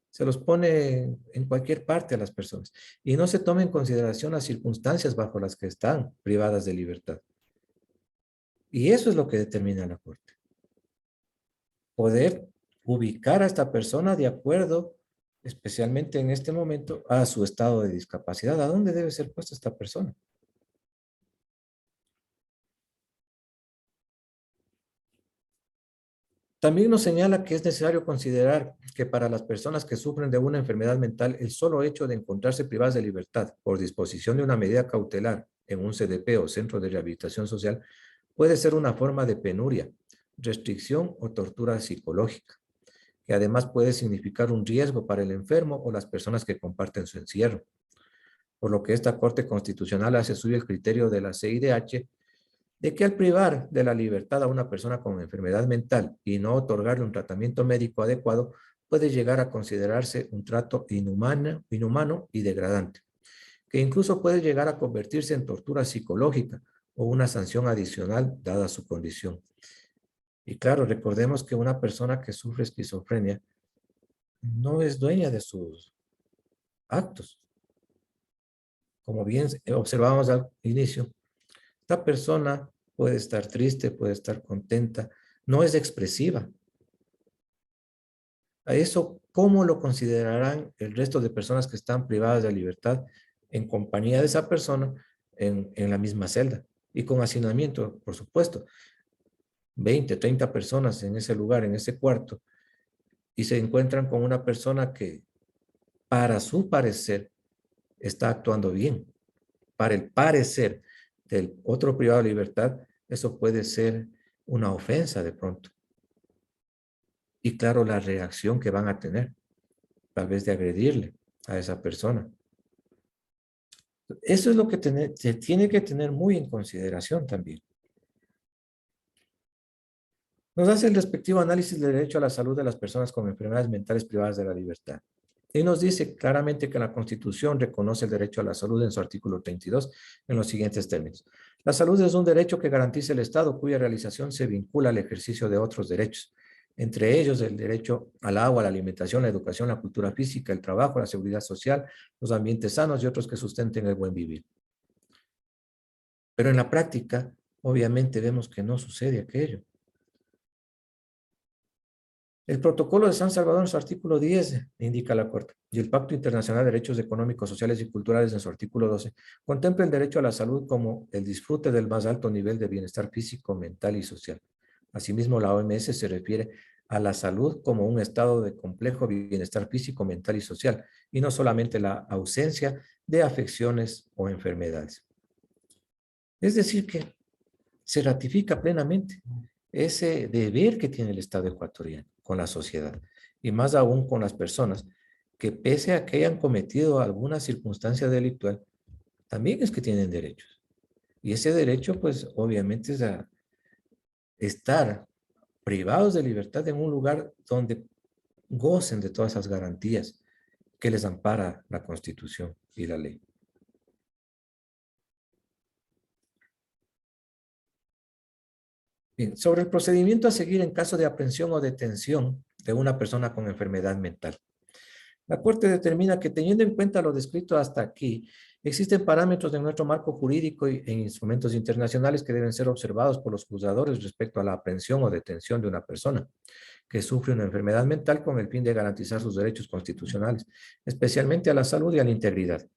se los pone en cualquier parte a las personas y no se toma en consideración las circunstancias bajo las que están privadas de libertad. Y eso es lo que determina la Corte. Poder ubicar a esta persona de acuerdo, especialmente en este momento, a su estado de discapacidad. ¿A dónde debe ser puesta esta persona? También nos señala que es necesario considerar que para las personas que sufren de una enfermedad mental, el solo hecho de encontrarse privadas de libertad por disposición de una medida cautelar en un CDP o centro de rehabilitación social puede ser una forma de penuria, restricción o tortura psicológica, que además puede significar un riesgo para el enfermo o las personas que comparten su encierro. Por lo que esta Corte Constitucional hace suyo el criterio de la CIDH de que al privar de la libertad a una persona con enfermedad mental y no otorgarle un tratamiento médico adecuado, puede llegar a considerarse un trato inhumano y degradante, que incluso puede llegar a convertirse en tortura psicológica o una sanción adicional dada su condición. Y claro, recordemos que una persona que sufre esquizofrenia no es dueña de sus actos. Como bien observamos al inicio, esta persona puede estar triste, puede estar contenta, no es expresiva. A eso, ¿cómo lo considerarán el resto de personas que están privadas de libertad en compañía de esa persona en la misma celda? Y con hacinamiento, por supuesto. 20, 30 personas en ese lugar, en ese cuarto, y se encuentran con una persona que, para su parecer, está actuando bien. Para el parecer del otro privado de libertad, eso puede ser una ofensa de pronto. Y claro, la reacción que van a tener, tal vez de agredirle a esa persona. Eso es lo que se tiene que tener muy en consideración también. Nos hace el respectivo análisis del derecho a la salud de las personas con enfermedades mentales privadas de la libertad. Y nos dice claramente que la Constitución reconoce el derecho a la salud en su artículo 32 en los siguientes términos. La salud es un derecho que garantiza el Estado, cuya realización se vincula al ejercicio de otros derechos, entre ellos el derecho al agua, a la alimentación, la educación, la cultura física, el trabajo, la seguridad social, los ambientes sanos y otros que sustenten el buen vivir. Pero en la práctica, obviamente vemos que no sucede aquello. El Protocolo de San Salvador en su artículo 10 indica la Corte, y el Pacto Internacional de Derechos Económicos, Sociales y Culturales en su artículo 12 contempla el derecho a la salud como el disfrute del más alto nivel de bienestar físico, mental y social. Asimismo, la OMS se refiere a la salud como un estado de complejo bienestar físico, mental y social, y no solamente la ausencia de afecciones o enfermedades. Es decir, que se ratifica plenamente ese deber que tiene el Estado ecuatoriano con la sociedad, y más aún con las personas que pese a que hayan cometido alguna circunstancia delictual, también es que tienen derechos. Y ese derecho, pues, obviamente es a estar privados de libertad en un lugar donde gocen de todas esas garantías que les ampara la Constitución y la ley. Bien, sobre el procedimiento a seguir en caso de aprehensión o detención de una persona con enfermedad mental. La Corte determina que, teniendo en cuenta lo descrito hasta aquí, existen parámetros de nuestro marco jurídico e instrumentos internacionales que deben ser observados por los juzgadores respecto a la aprehensión o detención de una persona que sufre una enfermedad mental con el fin de garantizar sus derechos constitucionales, especialmente a la salud y a la integridad.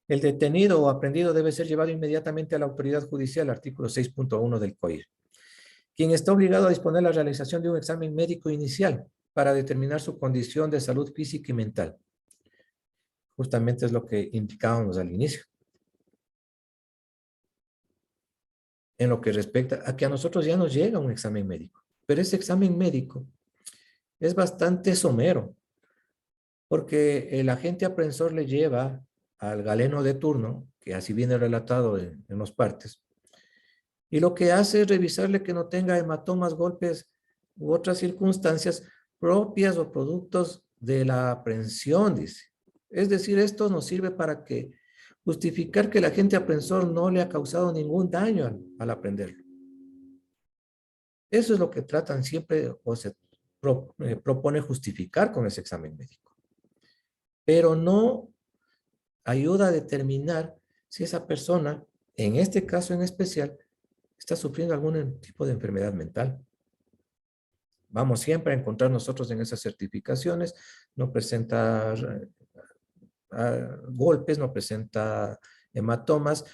El detenido o aprehendido debe ser llevado inmediatamente a la autoridad judicial, artículo 6.1 del COIR, quien está obligado a disponer la realización de un examen médico inicial para determinar su condición de salud física y mental. Justamente es lo que indicábamos al inicio. En lo que respecta a que a nosotros ya nos llega un examen médico, pero ese examen médico es bastante somero, porque el agente aprensor le lleva al galeno de turno, que así viene relatado en los partes, y lo que hace es revisarle que no tenga hematomas, golpes u otras circunstancias propias o productos de la aprehensión, dice. Es decir, esto nos sirve para que justificar que el agente aprensor no le ha causado ningún daño al aprenderlo. Eso es lo que tratan siempre o se propone justificar con ese examen médico. Pero no ayuda a determinar si esa persona, en este caso en especial, está sufriendo algún tipo de enfermedad mental. Vamos siempre a encontrar nosotros en esas certificaciones, no presenta golpes, no presenta hematomas,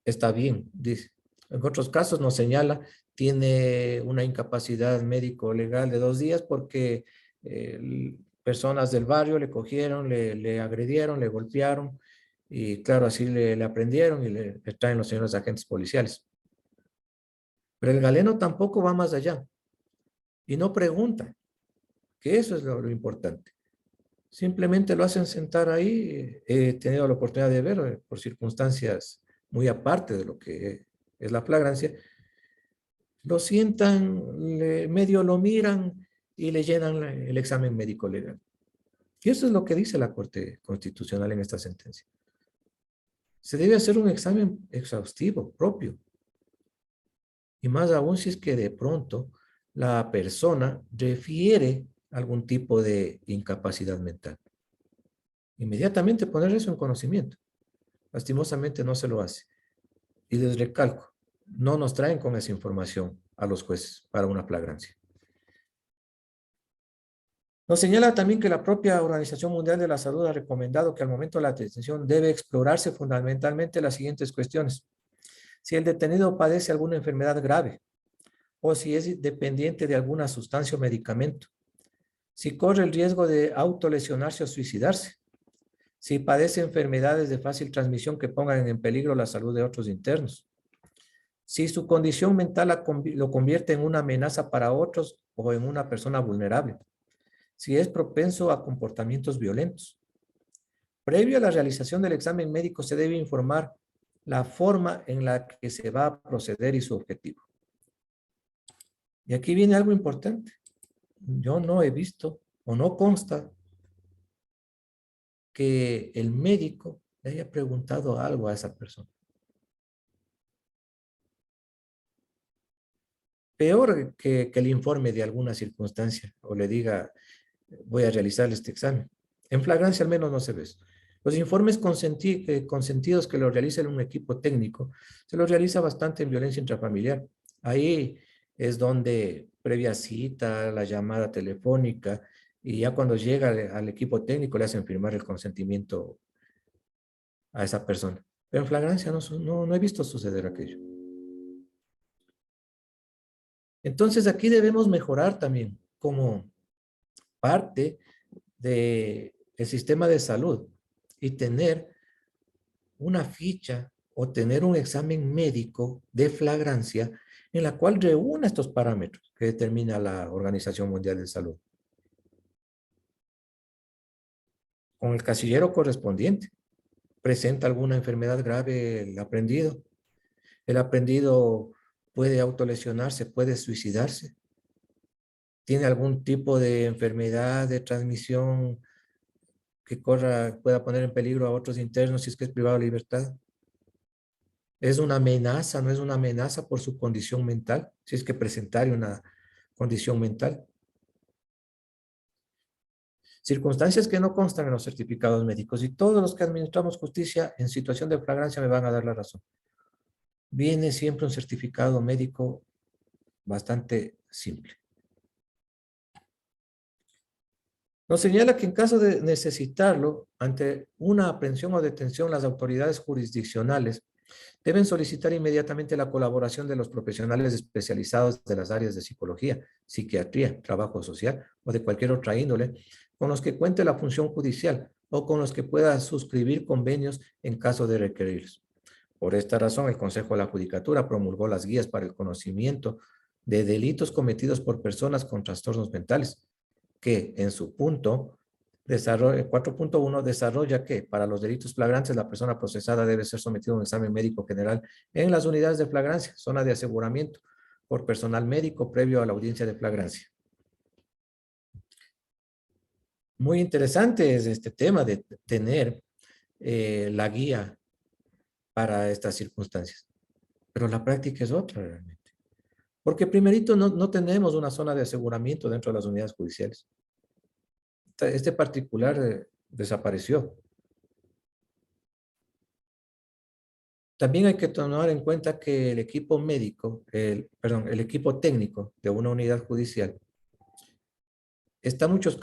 está bien, dice. En otros casos nos señala, tiene una incapacidad médico-legal de 2 días porque personas del barrio le cogieron, le agredieron, le golpearon, y claro, así le aprendieron y le traen los señores agentes policiales. Pero el galeno tampoco va más allá y no pregunta, que eso es lo importante. Simplemente lo hacen sentar ahí. He tenido la oportunidad de ver, por circunstancias muy aparte de lo que es la flagrancia, lo sientan, medio lo miran y le llenan el examen médico legal. Y eso es lo que dice la Corte Constitucional en esta sentencia. Se debe hacer un examen exhaustivo, propio. Y más aún si es que de pronto la persona refiere algún tipo de incapacidad mental. Inmediatamente poner eso en conocimiento. Lastimosamente no se lo hace. Y les recalco, no nos traen con esa información a los jueces para una flagrancia. Nos señala también que la propia Organización Mundial de la Salud ha recomendado que al momento de la detención debe explorarse fundamentalmente las siguientes cuestiones. Si el detenido padece alguna enfermedad grave o si es dependiente de alguna sustancia o medicamento, si corre el riesgo de autolesionarse o suicidarse, si padece enfermedades de fácil transmisión que pongan en peligro la salud de otros internos, si su condición mental lo convierte en una amenaza para otros o en una persona vulnerable, si es propenso a comportamientos violentos. Previo a la realización del examen médico se debe informar la forma en la que se va a proceder y su objetivo. Y aquí viene algo importante. Yo no he visto o no consta que el médico le haya preguntado algo a esa persona. Peor que le informe de alguna circunstancia o le diga, voy a realizar este examen. En flagrancia al menos no se ve eso. Los informes consentidos que lo realiza un equipo técnico, se los realiza bastante en violencia intrafamiliar. Ahí es donde previa cita, la llamada telefónica, y ya cuando llega al equipo técnico le hacen firmar el consentimiento a esa persona. Pero en flagrancia no he visto suceder aquello. Entonces aquí debemos mejorar también como parte del sistema de salud y tener una ficha o tener un examen médico de flagrancia en la cual reúna estos parámetros que determina la Organización Mundial de Salud. Con el casillero correspondiente, presenta alguna enfermedad grave el aprendido. El aprendido puede autolesionarse, puede suicidarse. Tiene algún tipo de enfermedad de transmisión que pueda poner en peligro a otros internos si es que es privado de libertad. Es una amenaza, no es una amenaza por su condición mental, si es que presentara una condición mental. Circunstancias que no constan en los certificados médicos, y todos los que administramos justicia en situación de flagrancia me van a dar la razón. Viene siempre un certificado médico bastante simple. Nos señala que en caso de necesitarlo, ante una aprehensión o detención, las autoridades jurisdiccionales deben solicitar inmediatamente la colaboración de los profesionales especializados de las áreas de psicología, psiquiatría, trabajo social o de cualquier otra índole, con los que cuente la función judicial o con los que pueda suscribir convenios en caso de requerirlos. Por esta razón, el Consejo de la Judicatura promulgó las guías para el conocimiento de delitos cometidos por personas con trastornos mentales, que en su punto 4.1 desarrolla que para los delitos flagrantes la persona procesada debe ser sometida a un examen médico general en las unidades de flagrancia, zona de aseguramiento, por personal médico previo a la audiencia de flagrancia. Muy interesante es este tema de tener la guía para estas circunstancias, pero la práctica es otra realmente. Porque primerito no tenemos una zona de aseguramiento dentro de las unidades judiciales. Este particular desapareció. También hay que tomar en cuenta que el equipo médico, el equipo técnico de una unidad judicial está muchas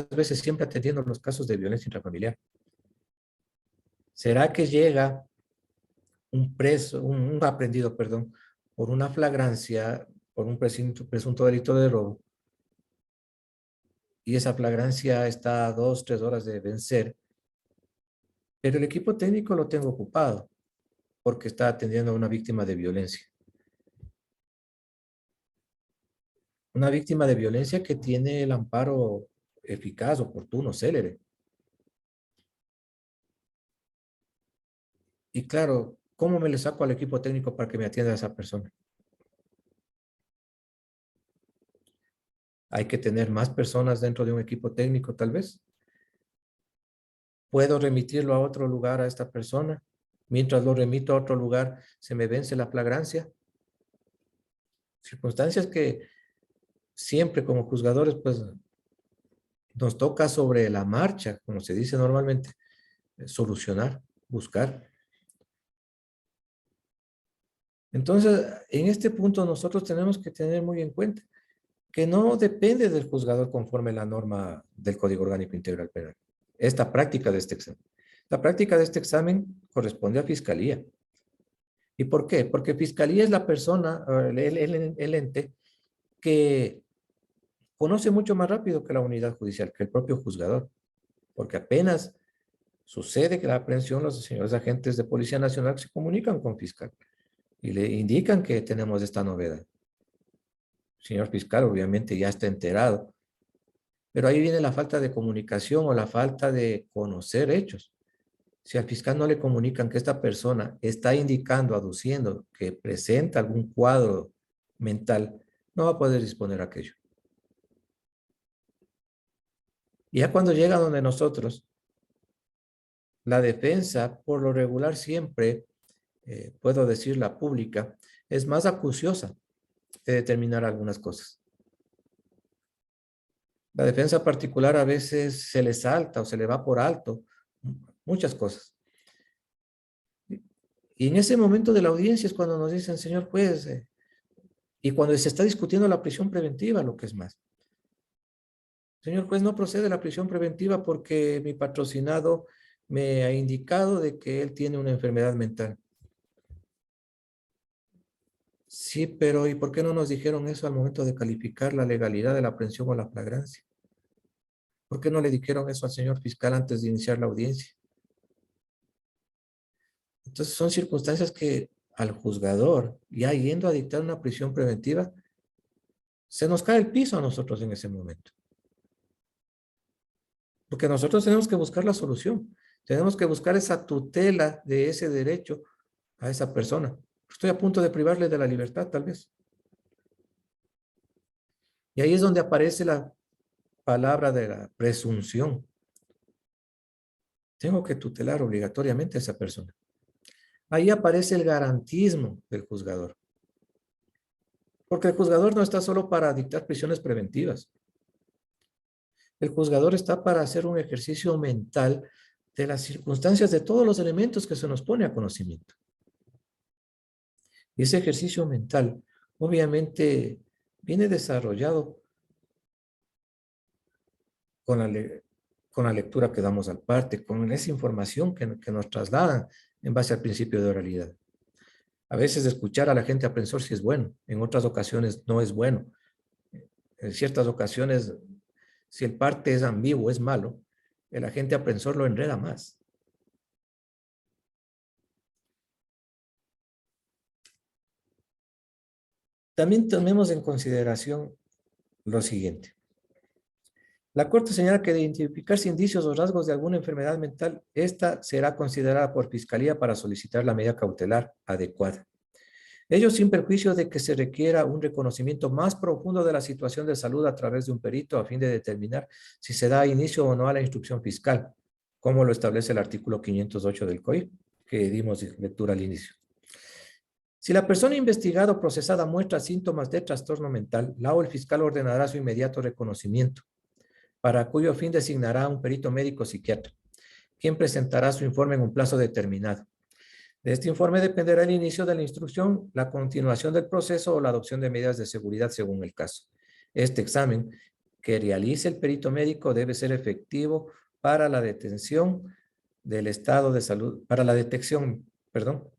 veces siempre atendiendo los casos de violencia intrafamiliar. ¿Será que llega un aprendido, por una flagrancia, por un presunto delito de robo, y esa flagrancia está a 2, 3 horas de vencer, pero el equipo técnico lo tengo ocupado porque está atendiendo a una víctima de violencia? Una víctima de violencia que tiene el amparo eficaz, oportuno, célere. Y claro, ¿cómo me le saco al equipo técnico para que me atienda a esa persona? Hay que tener más personas dentro de un equipo técnico, tal vez. ¿Puedo remitirlo a otro lugar a esta persona? Mientras lo remito a otro lugar, se me vence la flagrancia. Circunstancias que siempre como juzgadores, pues, nos toca sobre la marcha, como se dice normalmente, solucionar, buscar. Entonces, en este punto nosotros tenemos que tener muy en cuenta que no depende del juzgador conforme la norma del Código Orgánico Integral Penal. Esta práctica de este examen. La práctica de este examen corresponde a Fiscalía. ¿Y por qué? Porque Fiscalía es la persona, el ente, que conoce mucho más rápido que la unidad judicial, que el propio juzgador. Porque apenas sucede que la aprehensión, los señores agentes de Policía Nacional se comunican con fiscal y le indican que tenemos esta novedad. El señor fiscal obviamente ya está enterado, pero ahí viene la falta de comunicación o la falta de conocer hechos. Si al fiscal no le comunican que esta persona está indicando, aduciendo que presenta algún cuadro mental, no va a poder disponer aquello. Y ya cuando llega donde nosotros, la defensa, por lo regular siempre, puedo decir la pública, es más acuciosa de determinar algunas cosas. La defensa particular a veces se le salta o se le va por alto muchas cosas. Y en ese momento de la audiencia es cuando nos dicen, señor juez, y cuando se está discutiendo la prisión preventiva, lo que es más. Señor juez, no procede la prisión preventiva porque mi patrocinado me ha indicado de que él tiene una enfermedad mental. Sí, pero ¿y por qué no nos dijeron eso al momento de calificar la legalidad de la aprehensión o la flagrancia? ¿Por qué no le dijeron eso al señor fiscal antes de iniciar la audiencia? Entonces son circunstancias que al juzgador, ya yendo a dictar una prisión preventiva, se nos cae el piso a nosotros en ese momento. Porque nosotros tenemos que buscar la solución. Tenemos que buscar esa tutela de ese derecho a esa persona. Estoy a punto de privarle de la libertad, tal vez. Y ahí es donde aparece la palabra de la presunción. Tengo que tutelar obligatoriamente a esa persona. Ahí aparece el garantismo del juzgador. Porque el juzgador no está solo para dictar prisiones preventivas. El juzgador está para hacer un ejercicio mental de las circunstancias de todos los elementos que se nos pone a conocimiento. Y ese ejercicio mental, obviamente, viene desarrollado con la lectura que damos al parte, con esa información que nos trasladan en base al principio de oralidad. A veces escuchar a la gente aprensor sí es bueno, en otras ocasiones no es bueno. En ciertas ocasiones, si el parte es ambiguo, es malo, el agente aprensor lo enreda más. También tomemos en consideración lo siguiente. La Corte señala que de identificarse indicios o rasgos de alguna enfermedad mental, esta será considerada por Fiscalía para solicitar la medida cautelar adecuada. Ello sin perjuicio de que se requiera un reconocimiento más profundo de la situación de salud a través de un perito a fin de determinar si se da inicio o no a la instrucción fiscal, como lo establece el artículo 508 del COI, que dimos lectura al inicio. Si la persona investigada o procesada muestra síntomas de trastorno mental, la o el fiscal ordenará su inmediato reconocimiento, para cuyo fin designará a un perito médico psiquiatra, quien presentará su informe en un plazo determinado. De este informe dependerá el inicio de la instrucción, la continuación del proceso o la adopción de medidas de seguridad según el caso. Este examen que realice el perito médico debe ser efectivo para la detención del estado de salud, para la detección,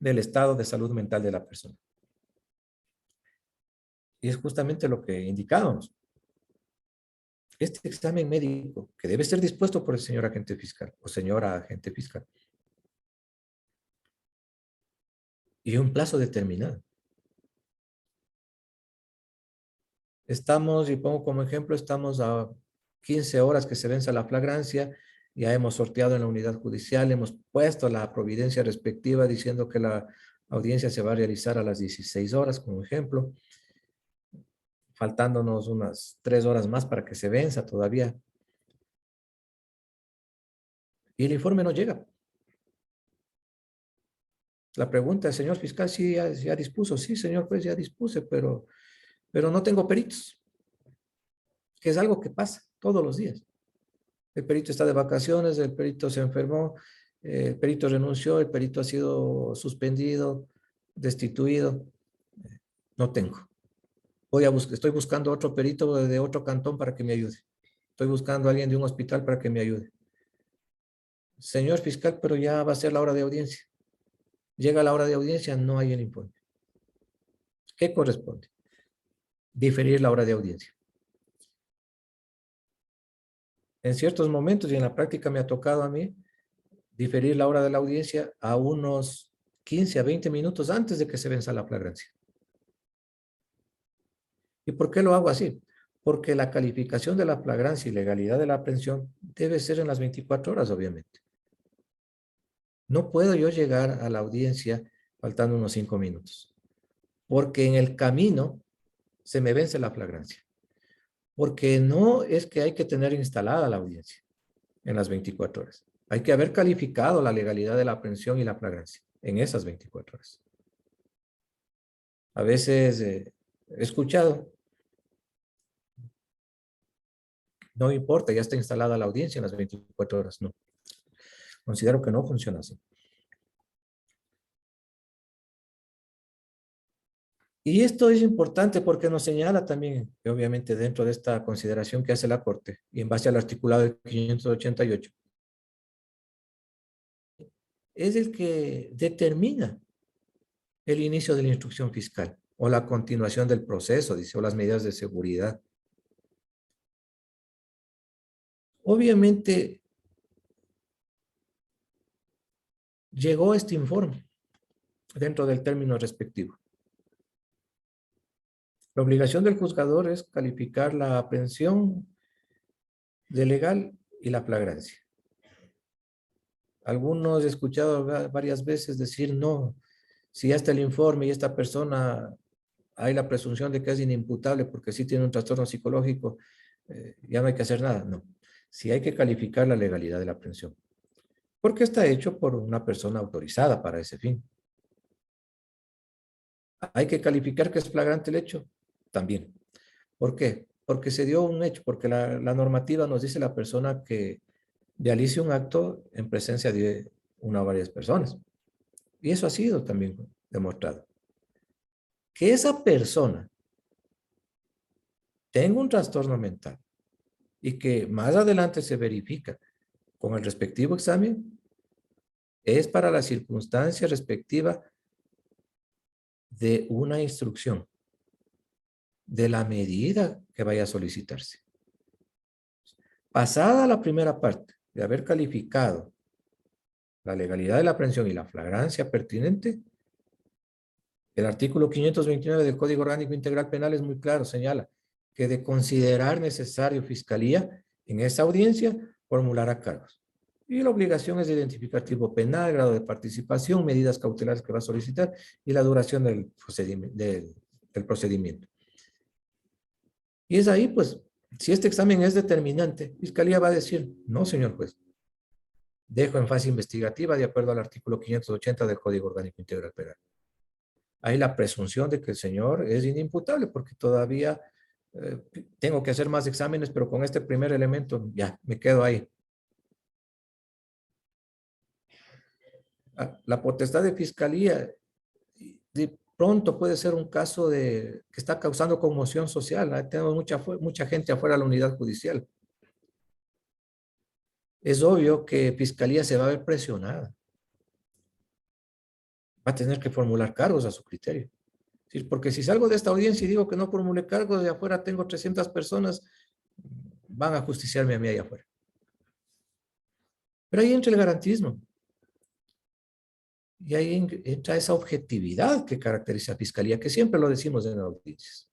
del estado de salud mental de la persona. Y es justamente lo que indicábamos. Este examen médico, que debe ser dispuesto por el señor agente fiscal o señora agente fiscal, y un plazo determinado. Estamos, y pongo como ejemplo, estamos a 15 horas que se venza la flagrancia, ya hemos sorteado en la unidad judicial, hemos puesto la providencia respectiva diciendo que la audiencia se va a realizar a las 16 horas, como ejemplo, faltándonos unas 3 horas más para que se venza todavía. Y el informe no llega. La pregunta, señor fiscal, sí, ya dispuso. Sí, señor juez, ya dispuse, pero no tengo peritos, que es algo que pasa todos los días. El perito está de vacaciones, el perito se enfermó, el perito renunció, el perito ha sido suspendido, destituido. No tengo. Estoy buscando otro perito de otro cantón para que me ayude. Estoy buscando a alguien de un hospital para que me ayude. Señor fiscal, pero ya va a ser la hora de audiencia. Llega la hora de audiencia, no hay el informe. ¿Qué corresponde? Diferir la hora de audiencia. En ciertos momentos y en la práctica me ha tocado a mí diferir la hora de la audiencia a unos 15 a 20 minutos antes de que se venza la flagrancia. ¿Y por qué lo hago así? Porque la calificación de la flagrancia y legalidad de la aprehensión debe ser en las 24 horas, obviamente. No puedo yo llegar a la audiencia faltando unos 5 minutos, porque en el camino se me vence la flagrancia. Porque no es que hay que tener instalada la audiencia en las 24 horas. Hay que haber calificado la legalidad de la aprehensión y la flagrancia en esas 24 horas. A veces he escuchado, no importa, ya está instalada la audiencia en las 24 horas. No, considero que no funciona así. Y esto es importante porque nos señala también, que obviamente dentro de esta consideración que hace la Corte, y en base al articulado del 588, es el que determina el inicio de la instrucción fiscal o la continuación del proceso, dice, o las medidas de seguridad. Obviamente, llegó este informe dentro del término respectivo. La obligación del juzgador es calificar la aprehensión de legal y la flagrancia. Algunos he escuchado varias veces decir, no, si ya está el informe y esta persona, hay la presunción de que es inimputable porque sí tiene un trastorno psicológico, ya no hay que hacer nada. No, sí hay que calificar la legalidad de la aprehensión, porque está hecho por una persona autorizada para ese fin. ¿Hay que calificar que es flagrante el hecho? También. ¿Por qué? Porque se dio un hecho, porque la normativa nos dice la persona que realice un acto en presencia de una o varias personas. Y eso ha sido también demostrado. Que esa persona tenga un trastorno mental y que más adelante se verifica con el respectivo examen, es para la circunstancia respectiva de una instrucción, de la medida que vaya a solicitarse. Pasada la primera parte de haber calificado la legalidad de la aprehensión y la flagrancia pertinente, el artículo 529 del Código Orgánico Integral Penal es muy claro, señala que de considerar necesario Fiscalía en esa audiencia formulará cargos. Y la obligación es de identificar tipo penal, grado de participación, medidas cautelares que va a solicitar y la duración del procedimiento. Y es ahí, pues, si este examen es determinante, Fiscalía va a decir, no, señor juez, dejo en fase investigativa de acuerdo al artículo 580 del Código Orgánico Integral Penal. Hay la presunción de que el señor es inimputable porque todavía tengo que hacer más exámenes, pero con este primer elemento ya me quedo ahí. La potestad de fiscalía de pronto puede ser un caso que está causando conmoción social. Tenemos mucha gente afuera de la unidad judicial. Es obvio que fiscalía se va a ver presionada. Va a tener que formular cargos a su criterio. Porque si salgo de esta audiencia y digo que no formule cargos, de afuera tengo 300 personas, van a justiciarme a mí allá afuera. Pero ahí entra el garantismo. Y ahí entra esa objetividad que caracteriza a Fiscalía, que siempre lo decimos en las audiencias.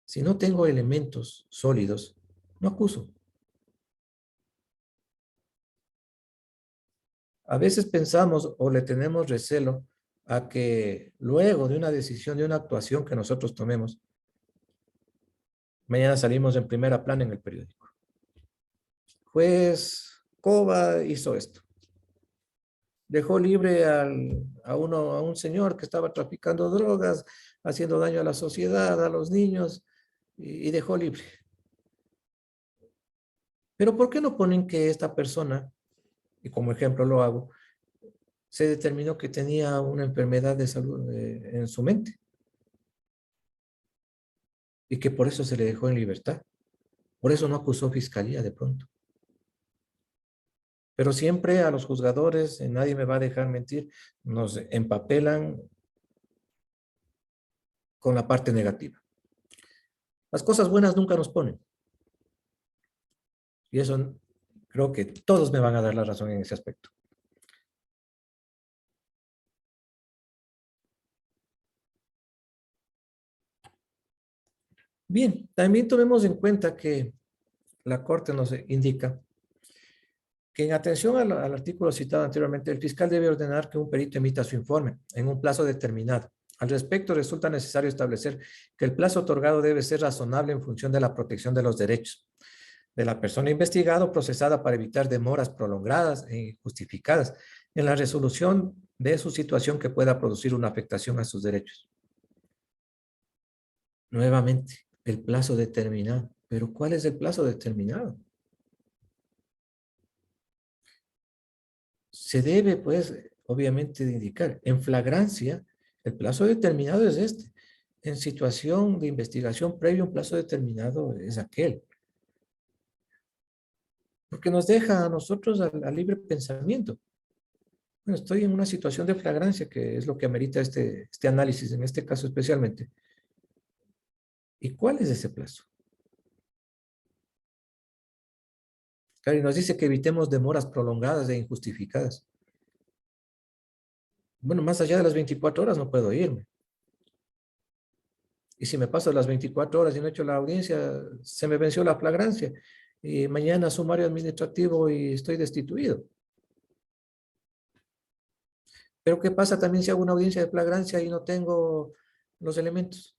Si no tengo elementos sólidos, no acuso. A veces pensamos o le tenemos recelo a que luego de una decisión, de una actuación que nosotros tomemos, mañana salimos en primera plana en el periódico. Juez Cova hizo esto. Dejó libre a un señor que estaba traficando drogas, haciendo daño a la sociedad, a los niños, y dejó libre. Pero ¿por qué no ponen que esta persona, y como ejemplo lo hago, se determinó que tenía una enfermedad de salud en su mente y que por eso se le dejó en libertad? Por eso no acusó fiscalía de pronto. Pero siempre a los juzgadores, nadie me va a dejar mentir, nos empapelan con la parte negativa. Las cosas buenas nunca nos ponen. Y eso creo que todos me van a dar la razón en ese aspecto. Bien, también tomemos en cuenta que la Corte nos indica que en atención al artículo citado anteriormente, el fiscal debe ordenar que un perito emita su informe en un plazo determinado. Al respecto, resulta necesario establecer que el plazo otorgado debe ser razonable en función de la protección de los derechos de la persona investigada o procesada para evitar demoras prolongadas e injustificadas en la resolución de su situación que pueda producir una afectación a sus derechos. Nuevamente, el plazo determinado. ¿Pero cuál es el plazo determinado? Se debe, pues, obviamente, de indicar. En flagrancia, el plazo determinado es este. En situación de investigación previa, un plazo determinado es aquel. Porque nos deja a nosotros al libre pensamiento. Bueno, estoy en una situación de flagrancia, que es lo que amerita este análisis, en este caso especialmente. ¿Y cuál es ese plazo? Claro, y nos dice que evitemos demoras prolongadas e injustificadas. Bueno, más allá de las 24 horas no puedo irme. Y si me paso las 24 horas y no he hecho la audiencia, se me venció la flagrancia. Y mañana sumario administrativo y estoy destituido. Pero ¿qué pasa también si hago una audiencia de flagrancia y no tengo los elementos?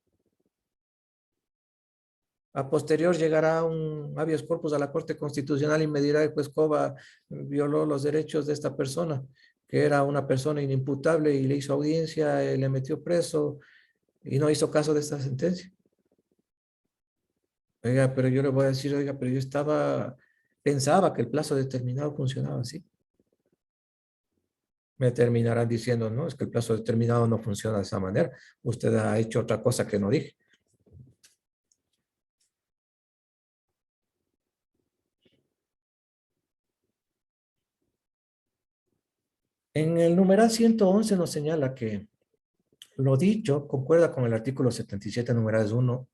A posterior llegará un habeas corpus a la Corte Constitucional y me dirá que pues Cova violó los derechos de esta persona, que era una persona inimputable y le hizo audiencia, le metió preso y no hizo caso de esta sentencia. Oiga, pero yo le voy a decir, oiga, pero pensaba que el plazo determinado funcionaba así. Me terminarán diciendo, no, es que el plazo determinado no funciona de esa manera. Usted ha hecho otra cosa que no dije. En el numeral 111 nos señala que lo dicho concuerda con el artículo 77, numerales 1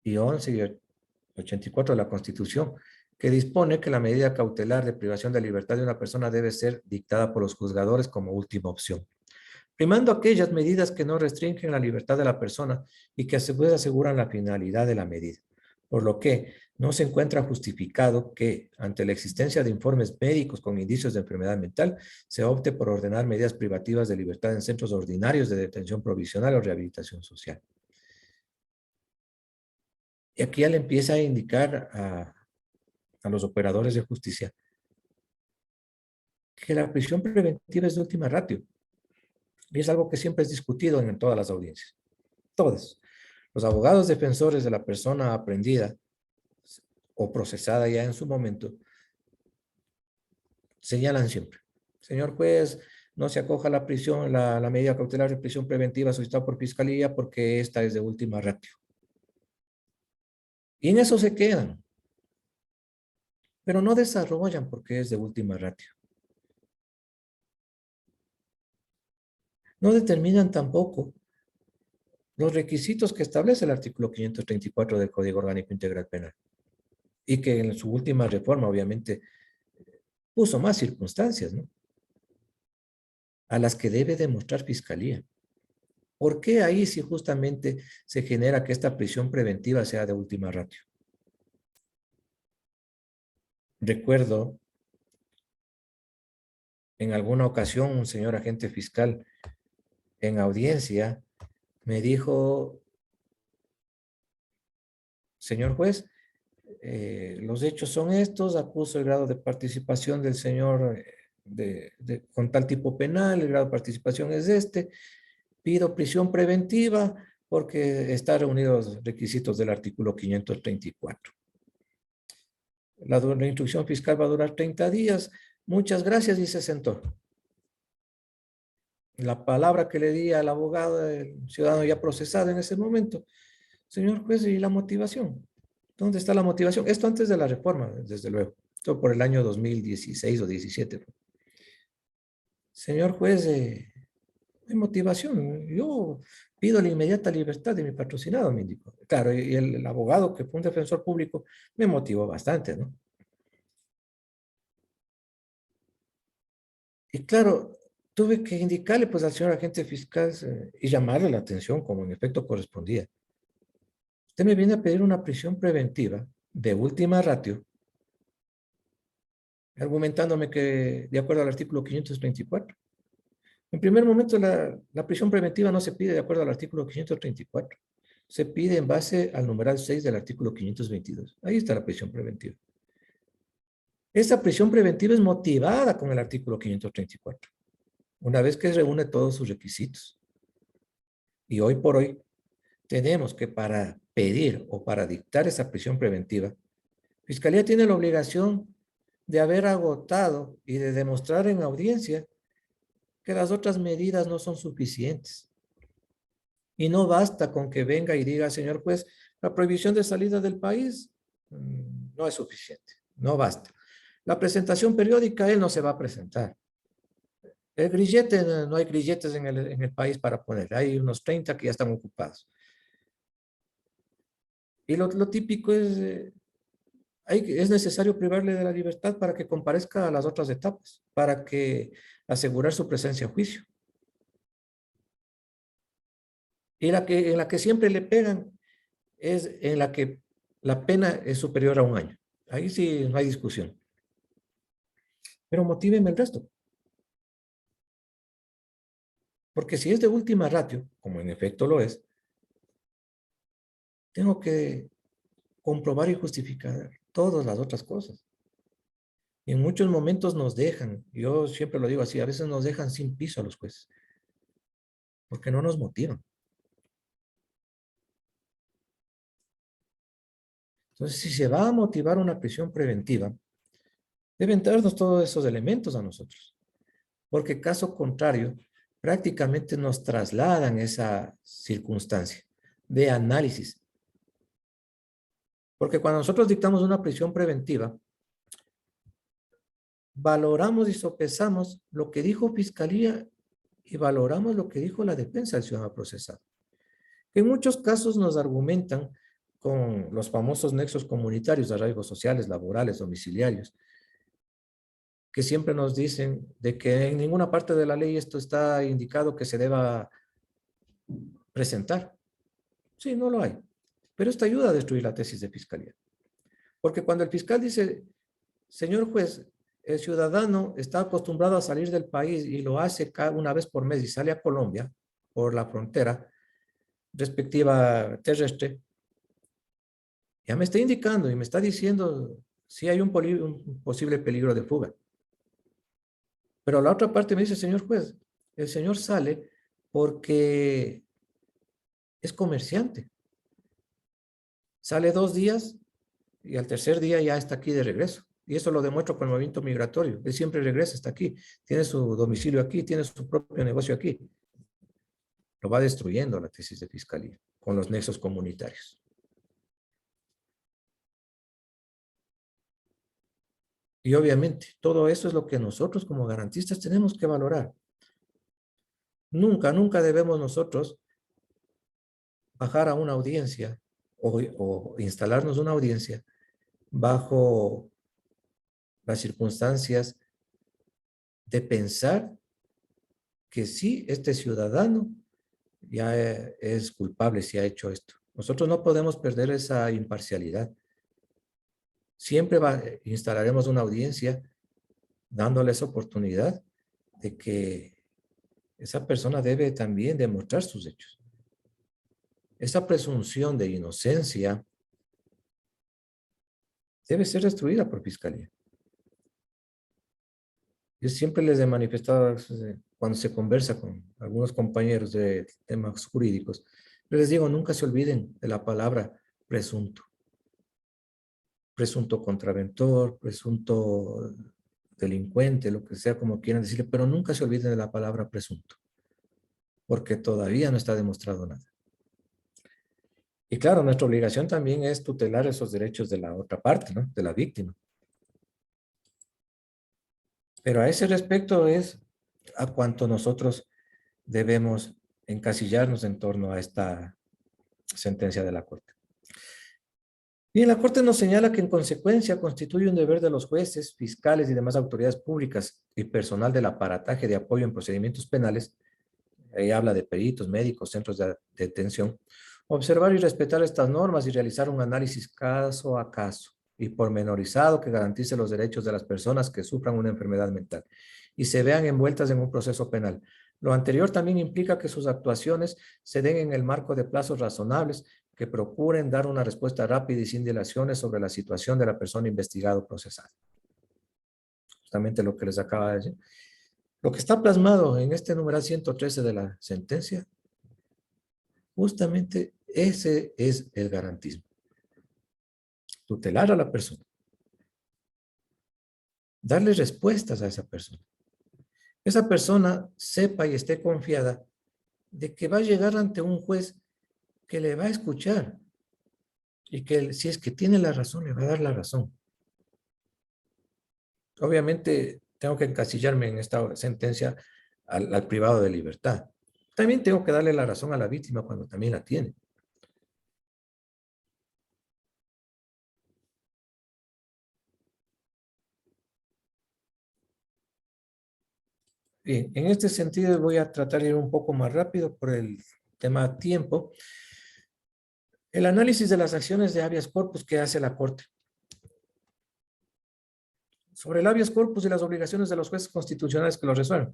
y 11 y 84 de la Constitución, que dispone que la medida cautelar de privación de libertad de una persona debe ser dictada por los juzgadores como última opción, primando aquellas medidas que no restringen la libertad de la persona y que a su vez aseguran la finalidad de la medida, por lo que no se encuentra justificado que, ante la existencia de informes médicos con indicios de enfermedad mental, se opte por ordenar medidas privativas de libertad en centros ordinarios de detención provisional o rehabilitación social. Y aquí ya le empieza a indicar a los operadores de justicia que la prisión preventiva es de última ratio. Y es algo que siempre es discutido en todas las audiencias. Todas. Los abogados defensores de la persona aprehendida o procesada ya en su momento señalan siempre: señor juez, no se acoja la prisión, la medida cautelar de prisión preventiva solicitada por fiscalía porque esta es de última ratio. Y en eso se quedan. Pero no desarrollan porque es de última ratio. No determinan tampoco los requisitos que establece el artículo 534 del Código Orgánico Integral Penal y que en su última reforma obviamente puso más circunstancias, ¿no?, a las que debe demostrar fiscalía. ¿Por qué ahí sí justamente se genera que esta prisión preventiva sea de última ratio? Recuerdo en alguna ocasión un señor agente fiscal en audiencia me dijo: señor juez, los hechos son estos, acuso el grado de participación del señor con tal tipo penal, el grado de participación es este, pido prisión preventiva porque están reunidos los requisitos del artículo 534. La instrucción fiscal va a durar 30 días, muchas gracias, y se sentó. La palabra que le di al abogado, el ciudadano ya procesado en ese momento: señor juez, ¿y la motivación? ¿Dónde está la motivación? Esto antes de la reforma, desde luego. Esto por el año 2016 o 17. Señor juez, ¿qué motivación? Yo pido la inmediata libertad de mi patrocinado, me indicó. Claro, y el abogado, que fue un defensor público, me motivó bastante, ¿no? Y claro, tuve que indicarle pues al señor agente fiscal y llamarle la atención como en efecto correspondía. Usted me viene a pedir una prisión preventiva de última ratio argumentándome que de acuerdo al artículo 534. En primer momento, la prisión preventiva no se pide de acuerdo al artículo 534. Se pide en base al numeral 6 del artículo 522. Ahí está la prisión preventiva. Esa prisión preventiva es motivada con el artículo 534, una vez que reúne todos sus requisitos. Y hoy por hoy tenemos que para pedir o para dictar esa prisión preventiva, Fiscalía tiene la obligación de haber agotado y de demostrar en audiencia que las otras medidas no son suficientes. Y no basta con que venga y diga, señor juez, la prohibición de salida del país no es suficiente, no basta. La presentación periódica, él no se va a presentar. El grillete, no hay grilletes en el país para poner. Hay unos 30 que ya están ocupados. Y lo típico es, es necesario privarle de la libertad para que comparezca a las otras etapas, para que asegurar su presencia en juicio. Y en la que siempre le pegan es en la que la pena es superior a 1 año. Ahí sí no hay discusión. Pero motíveme el resto. Porque si es de última ratio, como en efecto lo es, tengo que comprobar y justificar todas las otras cosas. Y en muchos momentos nos dejan, yo siempre lo digo así, a veces nos dejan sin piso a los jueces, porque no nos motivan. Entonces, si se va a motivar una prisión preventiva, deben darnos todos esos elementos a nosotros, porque caso contrario, prácticamente nos trasladan esa circunstancia de análisis. Porque cuando nosotros dictamos una prisión preventiva, valoramos y sopesamos lo que dijo Fiscalía y valoramos lo que dijo la defensa del ciudadano procesado. En muchos casos nos argumentan con los famosos nexos comunitarios de arraigos sociales, laborales, domiciliarios, que siempre nos dicen de que en ninguna parte de la ley esto está indicado que se deba presentar. Sí, no lo hay. Pero esto ayuda a destruir la tesis de Fiscalía. Porque cuando el fiscal dice, señor juez, el ciudadano está acostumbrado a salir del país y lo hace una vez por mes y sale a Colombia por la frontera respectiva terrestre, ya me está indicando y me está diciendo si hay un posible peligro de fuga. Pero la otra parte me dice, señor juez, el señor sale porque es comerciante. Sale 2 días y al tercer día ya está aquí de regreso. Y eso lo demuestro con el movimiento migratorio. Él siempre regresa, está aquí. Tiene su domicilio aquí, tiene su propio negocio aquí. Lo va destruyendo la tesis de Fiscalía con los nexos comunitarios. Y obviamente, todo eso es lo que nosotros como garantistas tenemos que valorar. Nunca, nunca debemos nosotros bajar a una audiencia o instalarnos una audiencia bajo las circunstancias de pensar que sí, este ciudadano ya es culpable si ha hecho esto. Nosotros no podemos perder esa imparcialidad. Siempre instalaremos una audiencia dándoles oportunidad de que esa persona debe también demostrar sus hechos. Esa presunción de inocencia debe ser destruida por Fiscalía. Yo siempre les he manifestado cuando se conversa con algunos compañeros de temas jurídicos, les digo, nunca se olviden de la palabra presunto. Presunto contraventor, presunto delincuente, lo que sea como quieran decirle, pero nunca se olviden de la palabra presunto, porque todavía no está demostrado nada. Y claro, nuestra obligación también es tutelar esos derechos de la otra parte, ¿no? De la víctima. Pero a ese respecto es a cuanto nosotros debemos encasillarnos en torno a esta sentencia de la Corte. Bien, la Corte nos señala que en consecuencia constituye un deber de los jueces, fiscales y demás autoridades públicas y personal del aparataje de apoyo en procedimientos penales, ahí habla de peritos, médicos, centros de detención, observar y respetar estas normas y realizar un análisis caso a caso y pormenorizado que garantice los derechos de las personas que sufran una enfermedad mental y se vean envueltas en un proceso penal. Lo anterior también implica que sus actuaciones se den en el marco de plazos razonables que procuren dar una respuesta rápida y sin dilaciones sobre la situación de la persona investigada o procesada. Justamente lo que les acaba de decir. Lo que está plasmado en este numeral 113 de la sentencia, justamente ese es el garantismo. Tutelar a la persona. Darle respuestas a esa persona. Esa persona sepa y esté confiada de que va a llegar ante un juez que le va a escuchar y que si es que tiene la razón, le va a dar la razón. Obviamente tengo que encasillarme en esta sentencia al privado de libertad. También tengo que darle la razón a la víctima cuando también la tiene. Bien, en este sentido voy a tratar de ir un poco más rápido por el tema tiempo. El análisis de las acciones de habeas corpus que hace la Corte. Sobre el habeas corpus y las obligaciones de los jueces constitucionales que lo resuelven.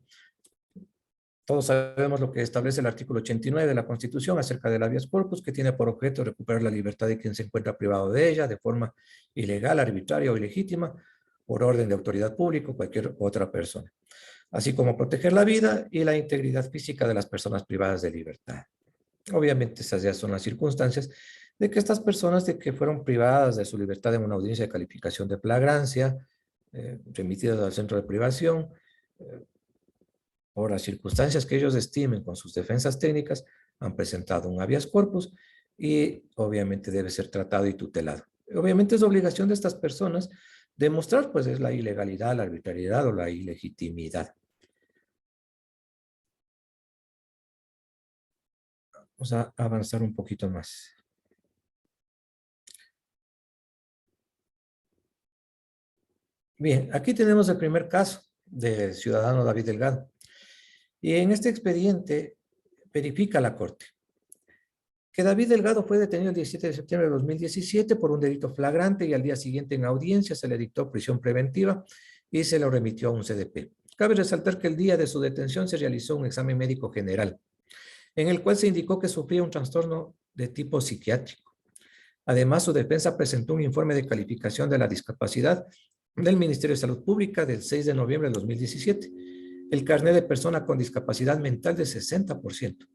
Todos sabemos lo que establece el artículo 89 de la Constitución acerca del habeas corpus, que tiene por objeto recuperar la libertad de quien se encuentra privado de ella de forma ilegal, arbitraria o ilegítima, por orden de autoridad pública o cualquier otra persona, así como proteger la vida y la integridad física de las personas privadas de libertad. Obviamente esas ya son las circunstancias de que estas personas de que fueron privadas de su libertad en una audiencia de calificación de flagrancia, remitidas al centro de privación, por las circunstancias que ellos estimen con sus defensas técnicas, han presentado un habeas corpus y obviamente debe ser tratado y tutelado. Obviamente es obligación de estas personas demostrar pues es la ilegalidad, la arbitrariedad o la ilegitimidad. Vamos a avanzar un poquito más. Bien, aquí tenemos el primer caso del ciudadano David Delgado. Y en este expediente verifica la Corte que David Delgado fue detenido el 17 de septiembre de 2017 por un delito flagrante y al día siguiente en audiencia se le dictó prisión preventiva y se lo remitió a un CDP. Cabe resaltar que el día de su detención se realizó un examen médico general, en el cual se indicó que sufría un trastorno de tipo psiquiátrico. Además, su defensa presentó un informe de calificación de la discapacidad del Ministerio de Salud Pública del 6 de noviembre de 2017, el carnet de persona con discapacidad mental de 60%,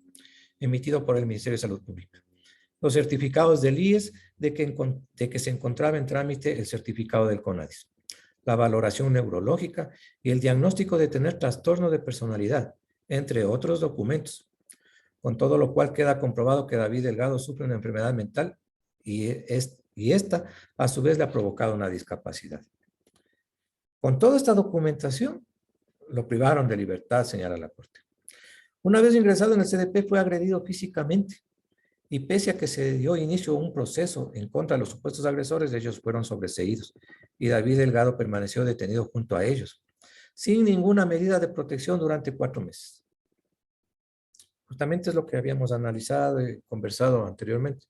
emitido por el Ministerio de Salud Pública. Los certificados del IES de que se encontraba en trámite el certificado del CONADIS, la valoración neurológica y el diagnóstico de tener trastorno de personalidad, entre otros documentos. Con todo lo cual queda comprobado que David Delgado sufre una enfermedad mental y esta a su vez le ha provocado una discapacidad. Con toda esta documentación, lo privaron de libertad, señala la Corte. Una vez ingresado en el CDP fue agredido físicamente y pese a que se dio inicio a un proceso en contra de los supuestos agresores, ellos fueron sobreseídos y David Delgado permaneció detenido junto a ellos, sin ninguna medida de protección durante 4 meses. Justamente es lo que habíamos analizado y conversado anteriormente.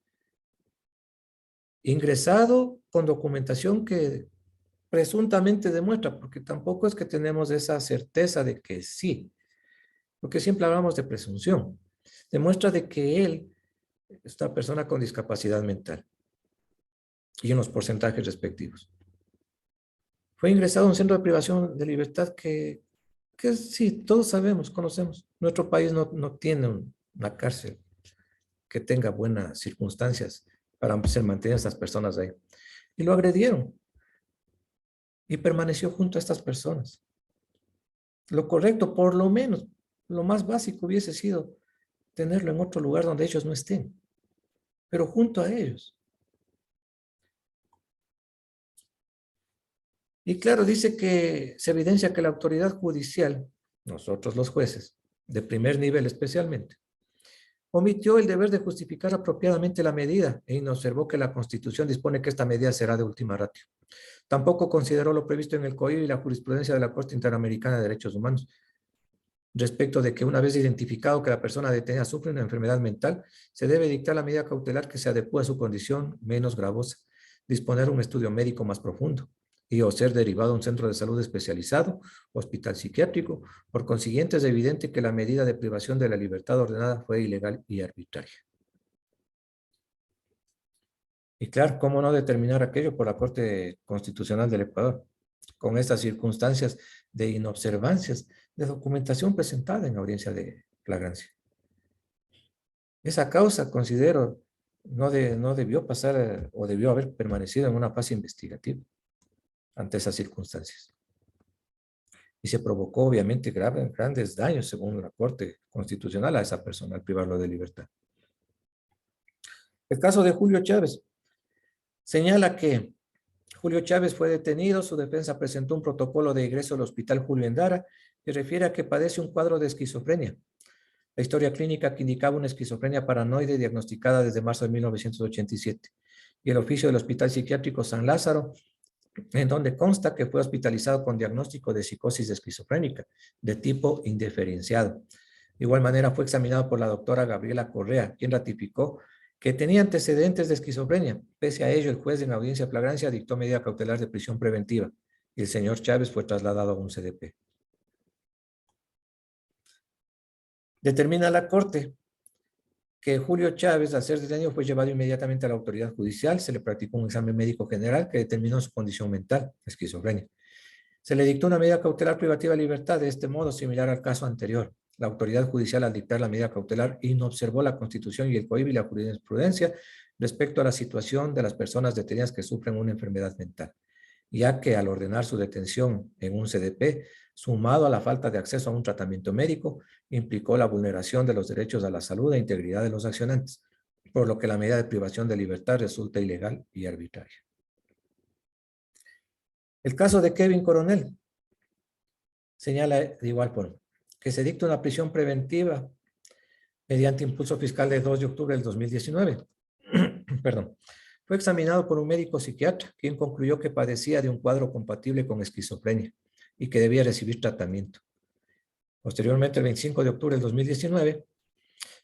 Ingresado con documentación que presuntamente demuestra, porque tampoco es que tenemos esa certeza de que sí, porque siempre hablamos de presunción. Demuestra de que él es una persona con discapacidad mental y en los porcentajes respectivos. Fue ingresado a un centro de privación de libertad que sí, todos sabemos, conocemos. Nuestro país no tiene una cárcel que tenga buenas circunstancias para mantener a estas personas ahí. Y lo agredieron y permaneció junto a estas personas. Lo correcto, por lo menos, lo más básico hubiese sido tenerlo en otro lugar donde ellos no estén, pero junto a ellos. Y claro, dice que se evidencia que la autoridad judicial, nosotros los jueces, de primer nivel especialmente, omitió el deber de justificar apropiadamente la medida e inobservó que la Constitución dispone que esta medida será de última ratio. Tampoco consideró lo previsto en el COI y la jurisprudencia de la Corte Interamericana de Derechos Humanos respecto de que una vez identificado que la persona detenida sufre una enfermedad mental, se debe dictar la medida cautelar que se adecue a su condición menos gravosa, disponer un estudio médico más profundo y o ser derivado a un centro de salud especializado, hospital psiquiátrico. Por consiguiente, es evidente que la medida de privación de la libertad ordenada fue ilegal y arbitraria. Y claro, ¿cómo no determinar aquello por la Corte Constitucional del Ecuador? Con estas circunstancias de inobservancias de documentación presentada en audiencia de flagrancia. Esa causa, considero, no debió pasar o debió haber permanecido en una fase investigativa ante esas circunstancias. Y se provocó, obviamente, grandes daños, según la Corte Constitucional, a esa persona, al privarlo de libertad. El caso de Julio Chávez señala que Julio Chávez fue detenido, su defensa presentó un protocolo de ingreso al Hospital Julio Endara que refiere a que padece un cuadro de esquizofrenia. La historia clínica que indicaba una esquizofrenia paranoide diagnosticada desde marzo de 1987. Y el oficio del Hospital Psiquiátrico San Lázaro, en donde consta que fue hospitalizado con diagnóstico de psicosis esquizofrénica de tipo indiferenciado. De igual manera fue examinado por la doctora Gabriela Correa, quien ratificó que tenía antecedentes de esquizofrenia. Pese a ello, el juez en audiencia de flagrancia dictó medida cautelar de prisión preventiva y el señor Chávez fue trasladado a un CDP. Determina la Corte que Julio Chávez, al ser detenido, fue llevado inmediatamente a la autoridad judicial, se le practicó un examen médico general que determinó su condición mental, esquizofrenia. Se le dictó una medida cautelar privativa de libertad, de este modo similar al caso anterior. La autoridad judicial, al dictar la medida cautelar, inobservó la Constitución y el COIB y la jurisprudencia respecto a la situación de las personas detenidas que sufren una enfermedad mental, ya que al ordenar su detención en un CDP, sumado a la falta de acceso a un tratamiento médico, implicó la vulneración de los derechos a la salud e integridad de los accionantes, por lo que la medida de privación de libertad resulta ilegal y arbitraria. El caso de Kevin Coronel señala de igual forma que se dicta una prisión preventiva mediante impulso fiscal de 2 de octubre del 2019. Perdón. Fue examinado por un médico psiquiatra, quien concluyó que padecía de un cuadro compatible con esquizofrenia y que debía recibir tratamiento. Posteriormente, el 25 de octubre del 2019,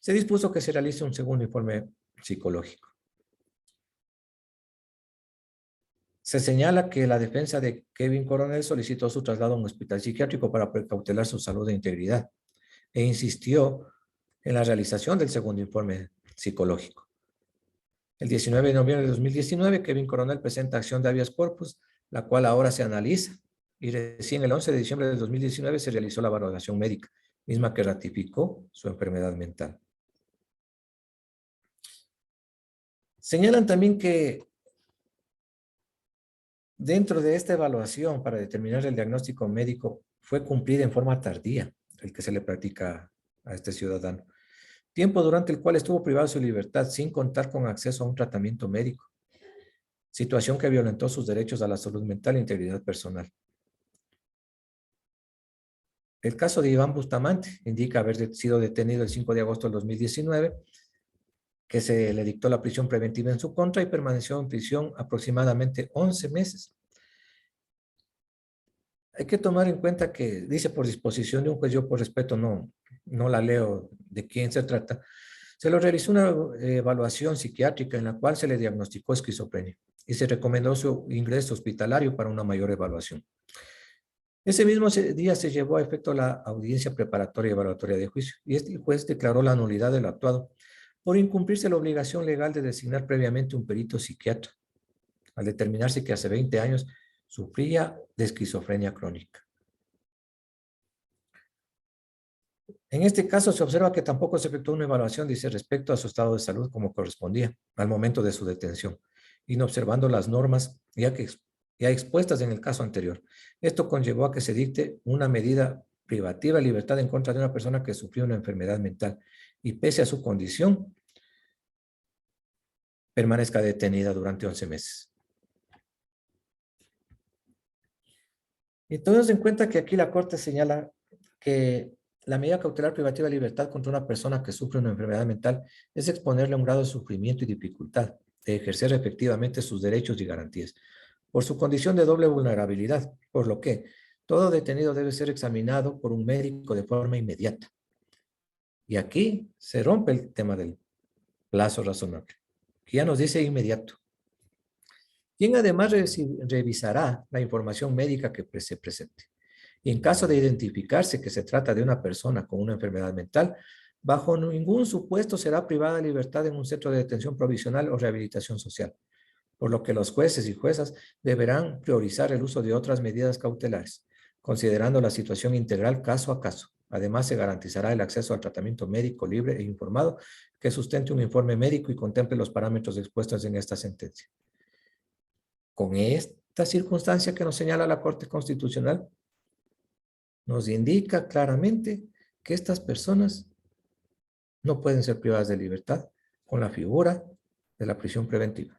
se dispuso que se realice un segundo informe psicológico. Se señala que la defensa de Kevin Coronel solicitó su traslado a un hospital psiquiátrico para precautelar su salud e integridad e insistió en la realización del segundo informe psicológico. El 19 de noviembre de 2019, Kevin Coronel presenta acción de habeas corpus, la cual ahora se analiza, y recién el 11 de diciembre del 2019 se realizó la valoración médica, misma que ratificó su enfermedad mental. Señalan también que dentro de esta evaluación para determinar el diagnóstico médico fue cumplida en forma tardía el que se le practica a este ciudadano. Tiempo durante el cual estuvo privado de su libertad sin contar con acceso a un tratamiento médico. Situación que violentó sus derechos a la salud mental e integridad personal. El caso de Iván Bustamante indica haber sido detenido el 5 de agosto del 2019, que se le dictó la prisión preventiva en su contra y permaneció en prisión aproximadamente 11 meses. Hay que tomar en cuenta que dice por disposición de un juez, yo por respeto no la leo de quién se trata, se lo realizó una evaluación psiquiátrica en la cual se le diagnosticó esquizofrenia y se recomendó su ingreso hospitalario para una mayor evaluación. Ese mismo día se llevó a efecto la audiencia preparatoria y evaluatoria de juicio y este juez declaró la nulidad de lo actuado por incumplirse la obligación legal de designar previamente un perito psiquiatra, al determinarse que hace 20 años sufría de esquizofrenia crónica. En este caso se observa que tampoco se efectuó una evaluación, dice, respecto a su estado de salud como correspondía al momento de su detención, inobservando las normas ya expuestas en el caso anterior. Esto conllevó a que se dicte una medida privativa de libertad en contra de una persona que sufrió una enfermedad mental y pese a su condición, permanezca detenida durante 11 meses. Y tomemos en cuenta que aquí la Corte señala que la medida cautelar privativa de libertad contra una persona que sufre una enfermedad mental es exponerle a un grado de sufrimiento y dificultad de ejercer efectivamente sus derechos y garantías por su condición de doble vulnerabilidad, por lo que todo detenido debe ser examinado por un médico de forma inmediata. Y aquí se rompe el tema del plazo razonable, que ya nos dice inmediato. quien además revisará la información médica que se presente. Y en caso de identificarse que se trata de una persona con una enfermedad mental, bajo ningún supuesto será privada de libertad en un centro de detención provisional o rehabilitación social, por lo que los jueces y juezas deberán priorizar el uso de otras medidas cautelares, considerando la situación integral caso a caso. Además, se garantizará el acceso al tratamiento médico libre e informado que sustente un informe médico y contemple los parámetros expuestos en esta sentencia. Con esta circunstancia que nos señala la Corte Constitucional, nos indica claramente que estas personas no pueden ser privadas de libertad con la figura de la prisión preventiva.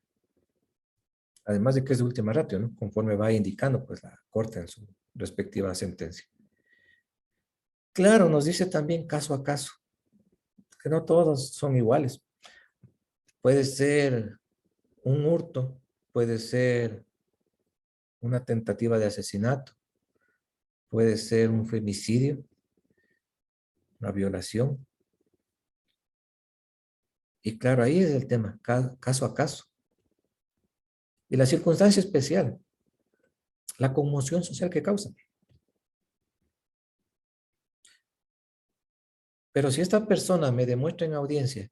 Además de que es de última ratio, ¿no? Conforme va indicando pues, la Corte en su respectiva sentencia. Claro, nos dice también caso a caso, que no todos son iguales. Puede ser un hurto, puede ser una tentativa de asesinato, puede ser un femicidio, una violación. Y claro, ahí es el tema, caso a caso. Y la circunstancia especial, la conmoción social que causa. Pero si esta persona me demuestra en audiencia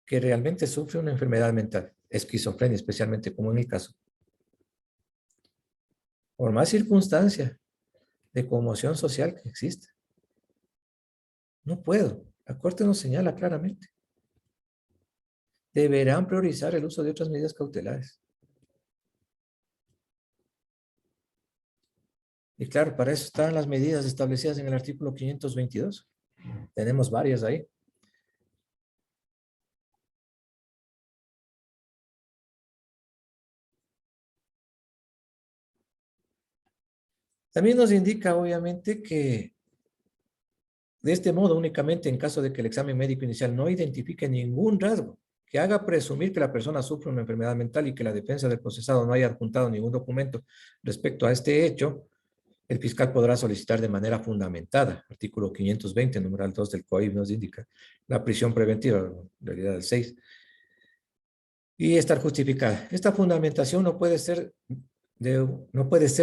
que realmente sufre una enfermedad mental, esquizofrenia especialmente, como en el caso, por más circunstancia de conmoción social que existe, no puedo. La Corte nos señala claramente. Deberán priorizar el uso de otras medidas cautelares. Y claro, para eso están las medidas establecidas en el artículo 522. Tenemos varias ahí. También nos indica, obviamente, que de este modo, únicamente en caso de que el examen médico inicial no identifique ningún rasgo que haga presumir que la persona sufre una enfermedad mental y que la defensa del procesado no haya adjuntado ningún documento respecto a este hecho, el fiscal podrá solicitar de manera fundamentada, artículo 520, numeral 2 del COIP nos indica, la prisión preventiva, en realidad el 6, y estar justificada. Esta fundamentación no puede ser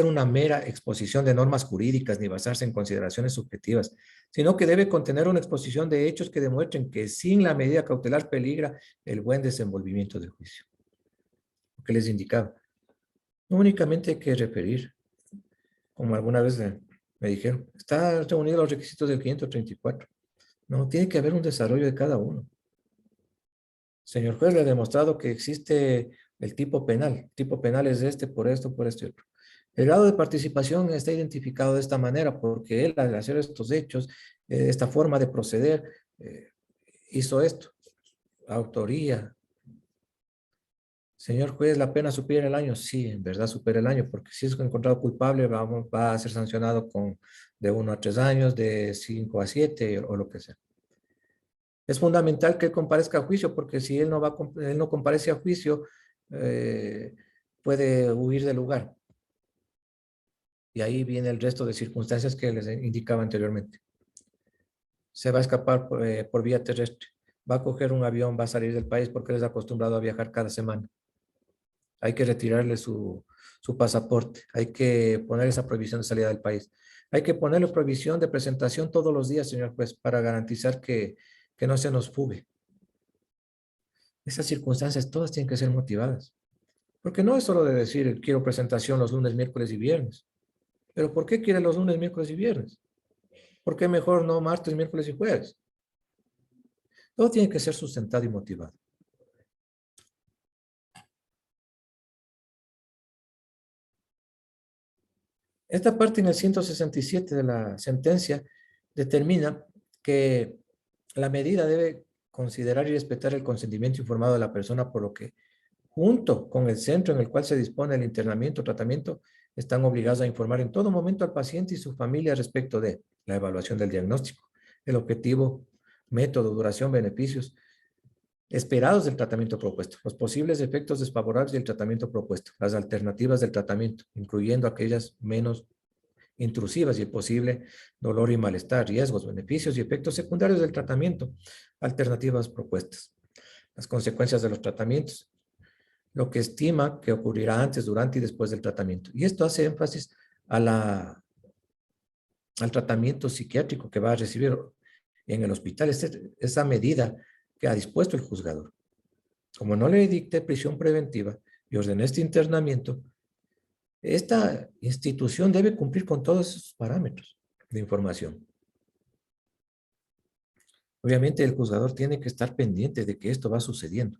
una mera exposición de normas jurídicas ni basarse en consideraciones subjetivas, sino que debe contener una exposición de hechos que demuestren que sin la medida cautelar peligra el buen desenvolvimiento del juicio. Lo que les indicaba. No únicamente hay que referir, como alguna vez me dijeron, está reunido los requisitos del 534. No, tiene que haber un desarrollo de cada uno. Señor juez, le he demostrado que existe el tipo penal. El tipo penal es este, por esto y otro. El grado de participación está identificado de esta manera porque él, al hacer estos hechos, esta forma de proceder, hizo esto. Autoría. Señor juez, ¿la pena supera el año? Sí, en verdad supera el año, porque si es encontrado culpable, va a ser sancionado con de 1 a 3 años, de 5 a 7 o lo que sea. Es fundamental que él comparezca a juicio, porque si él no comparece a juicio, puede huir del lugar. Y ahí viene el resto de circunstancias que les indicaba anteriormente. Se va a escapar por vía terrestre, va a coger un avión, va a salir del país porque él es acostumbrado a viajar cada semana. Hay que retirarle su pasaporte, hay que poner esa prohibición de salida del país. Hay que ponerle prohibición de presentación todos los días, señor juez, para garantizar que no se nos fugue. Esas circunstancias todas tienen que ser motivadas. Porque no es solo de decir, quiero presentación los lunes, miércoles y viernes. Pero ¿por qué quiere los lunes, miércoles y viernes? ¿Por qué mejor no martes, miércoles y jueves? Todo tiene que ser sustentado y motivado. Esta parte en el 167 de la sentencia determina que la medida debe considerar y respetar el consentimiento informado de la persona, por lo que junto con el centro en el cual se dispone el internamiento o tratamiento, están obligados a informar en todo momento al paciente y su familia respecto de la evaluación del diagnóstico, el objetivo, método, duración, beneficios esperados del tratamiento propuesto, los posibles efectos desfavorables del tratamiento propuesto, las alternativas del tratamiento, incluyendo aquellas menos intrusivas y el posible dolor y malestar, riesgos, beneficios y efectos secundarios del tratamiento, alternativas propuestas, las consecuencias de los tratamientos, lo que estima que ocurrirá antes, durante y después del tratamiento. Y esto hace énfasis al tratamiento psiquiátrico que va a recibir en el hospital. Esa medida que ha dispuesto el juzgador. Como no le dicté prisión preventiva y ordené este internamiento, esta institución debe cumplir con todos esos parámetros de información. Obviamente el juzgador tiene que estar pendiente de que esto va sucediendo,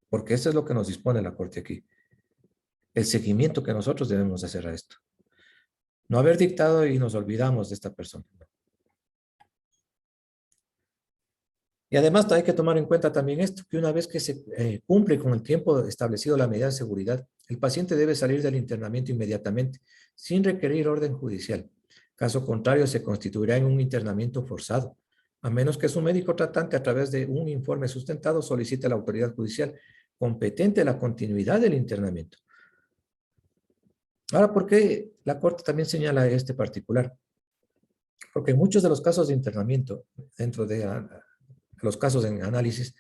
porque eso es lo que nos dispone la Corte aquí. El seguimiento que nosotros debemos hacer a esto. No haber dictado y nos olvidamos de esta persona. Y además hay que tomar en cuenta también esto, que una vez que se cumple con el tiempo establecido la medida de seguridad, el paciente debe salir del internamiento inmediatamente, sin requerir orden judicial. Caso contrario, se constituirá en un internamiento forzado, a menos que su médico tratante, a través de un informe sustentado, solicite a la autoridad judicial competente la continuidad del internamiento. Ahora, ¿por qué la Corte también señala este particular? Porque en muchos de los casos de internamiento, dentro de los casos en análisis,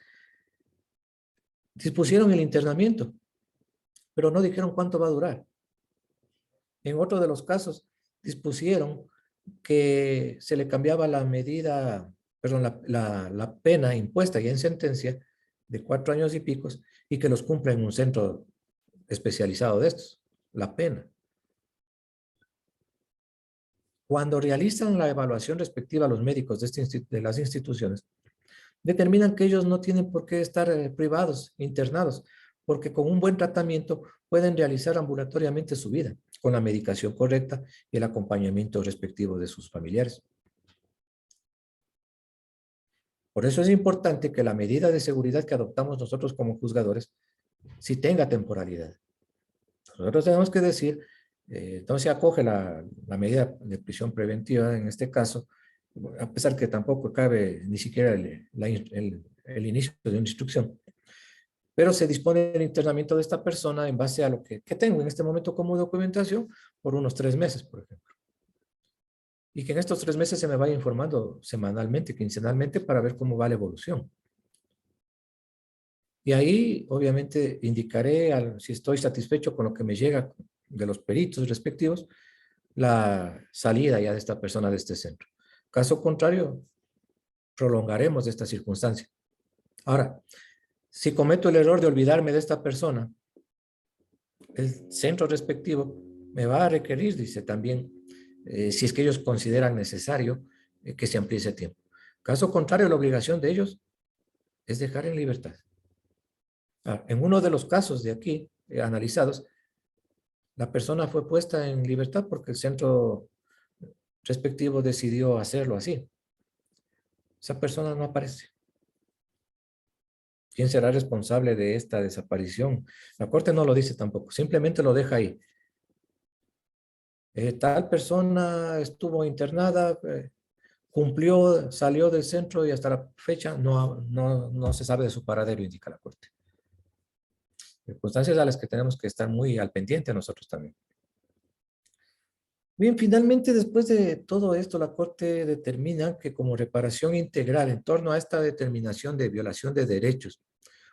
dispusieron el internamiento, pero no dijeron cuánto va a durar. En otro de los casos, dispusieron que se le cambiaba la medida, perdón, la pena impuesta ya en sentencia de 4 años y picos y que los cumpla en un centro especializado de estos, la pena. Cuando realizan la evaluación respectiva a los médicos de las instituciones, determinan que ellos no tienen por qué estar privados, internados, porque con un buen tratamiento pueden realizar ambulatoriamente su vida, con la medicación correcta y el acompañamiento respectivo de sus familiares. Por eso es importante que la medida de seguridad que adoptamos nosotros como juzgadores sí tenga temporalidad. Nosotros tenemos que decir, entonces se acoge la medida de prisión preventiva en este caso, a pesar que tampoco cabe ni siquiera el inicio de una instrucción, pero se dispone el internamiento de esta persona en base a lo que tengo en este momento como documentación por unos 3 meses, por ejemplo. Y que en estos 3 meses se me vaya informando semanalmente, quincenalmente, para ver cómo va la evolución. Y ahí, obviamente, indicaré, si estoy satisfecho con lo que me llega de los peritos respectivos, la salida ya de esta persona de este centro. Caso contrario, prolongaremos esta circunstancia. Ahora, si cometo el error de olvidarme de esta persona, el centro respectivo me va a requerir, dice también, si es que ellos consideran necesario que se amplíe ese tiempo. Caso contrario, la obligación de ellos es dejar en libertad. En uno de los casos de aquí analizados, la persona fue puesta en libertad porque el centro respectivo decidió hacerlo así. Esa persona no aparece. ¿Quién será responsable de esta desaparición? La Corte no lo dice tampoco, simplemente lo deja ahí. Tal persona estuvo internada, cumplió, salió del centro y hasta la fecha no se sabe de su paradero, indica la Corte. Circunstancias a las que tenemos que estar muy al pendiente nosotros también. Bien, finalmente, después de todo esto, la Corte determina que como reparación integral en torno a esta determinación de violación de derechos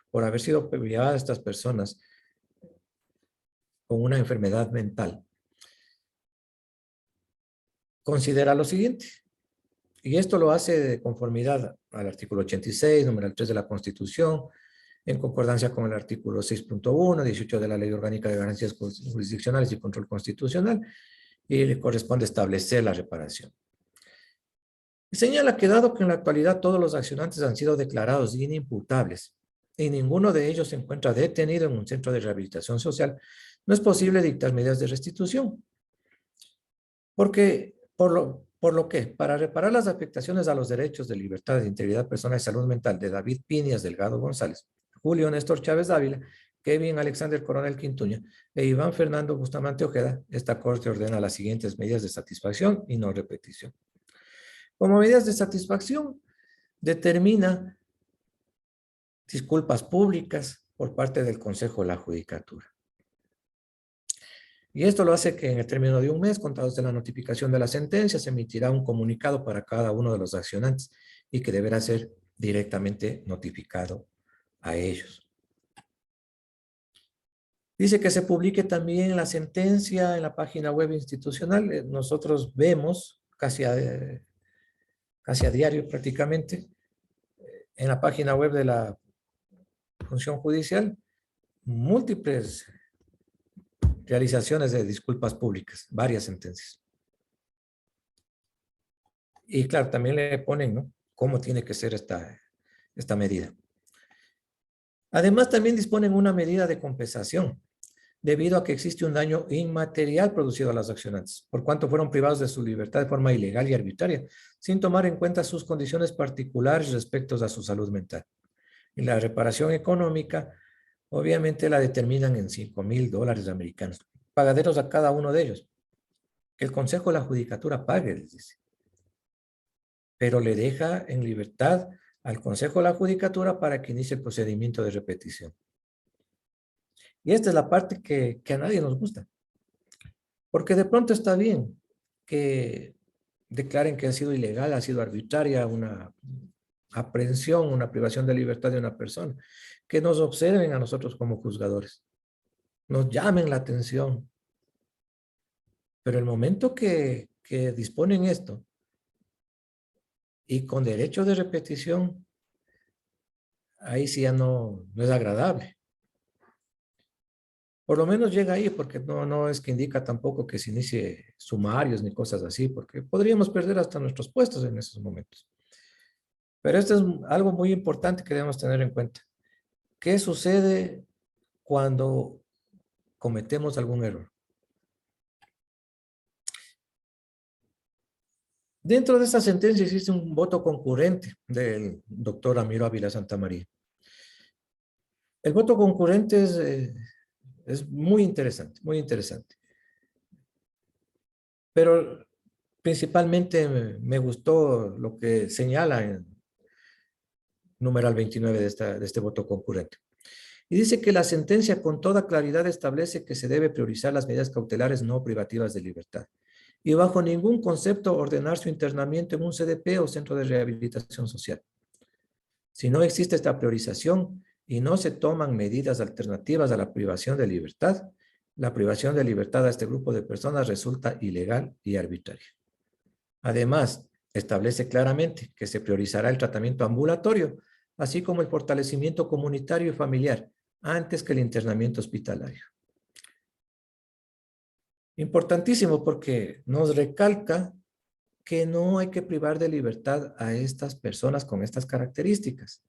por haber sido privadas estas personas con una enfermedad mental, considera lo siguiente, y esto lo hace de conformidad al artículo 86, numeral 3 de la Constitución, en concordancia con el artículo 6.1, 18 de la Ley Orgánica de Garantías Jurisdiccionales y Control Constitucional, y le corresponde establecer la reparación. Señala que dado que en la actualidad todos los accionantes han sido declarados inimputables y ninguno de ellos se encuentra detenido en un centro de rehabilitación social, no es posible dictar medidas de restitución. Porque, por lo que, para reparar las afectaciones a los derechos de libertad, de integridad personal y salud mental de David Piñas Delgado González, Julio Néstor Chávez Dávila, Kevin Alexander Coronel Quintuña e Iván Fernando Bustamante Ojeda, esta Corte ordena las siguientes medidas de satisfacción y no repetición. Como medidas de satisfacción, determina disculpas públicas por parte del Consejo de la Judicatura. Y esto lo hace que en el término de un mes, contados de la notificación de la sentencia, se emitirá un comunicado para cada uno de los accionantes y que deberá ser directamente notificado a ellos. Dice que se publique también la sentencia en la página web institucional. Nosotros vemos casi a diario prácticamente en la página web de la función judicial múltiples realizaciones de disculpas públicas, varias sentencias. Y claro, también le ponen, ¿no?, cómo tiene que ser esta medida. Además, también disponen una medida de compensación debido a que existe un daño inmaterial producido a los accionantes, por cuanto fueron privados de su libertad de forma ilegal y arbitraria, sin tomar en cuenta sus condiciones particulares respecto a su salud mental. Y la reparación económica, obviamente, la determinan en $5,000 americanos, pagaderos a cada uno de ellos. Que el Consejo de la Judicatura pague, les dice. Pero le deja en libertad al Consejo de la Judicatura para que inicie el procedimiento de repetición. Y esta es la parte que a nadie nos gusta. Porque de pronto está bien que declaren que ha sido ilegal, ha sido arbitraria una aprehensión, una privación de libertad de una persona, que nos observen a nosotros como juzgadores, nos llamen la atención. Pero el momento que disponen esto y con derecho de repetición, ahí sí ya no es agradable. Por lo menos llega ahí, porque no es que indica tampoco que se inicie sumarios ni cosas así, porque podríamos perder hasta nuestros puestos en esos momentos. Pero esto es algo muy importante que debemos tener en cuenta. ¿Qué sucede cuando cometemos algún error? Dentro de esta sentencia existe un voto concurrente del doctor Ramiro Ávila Santamaría. El voto concurrente es muy interesante, muy interesante. Pero principalmente me gustó lo que señala en numeral 29 de este voto concurrente. Y dice que la sentencia con toda claridad establece que se debe priorizar las medidas cautelares no privativas de libertad y bajo ningún concepto ordenar su internamiento en un CDP o centro de rehabilitación social. Si no existe esta priorización y no se toman medidas alternativas a la privación de libertad, la privación de libertad a este grupo de personas resulta ilegal y arbitraria. Además, establece claramente que se priorizará el tratamiento ambulatorio, así como el fortalecimiento comunitario y familiar, antes que el internamiento hospitalario. Importantísimo porque nos recalca que no hay que privar de libertad a estas personas con estas características.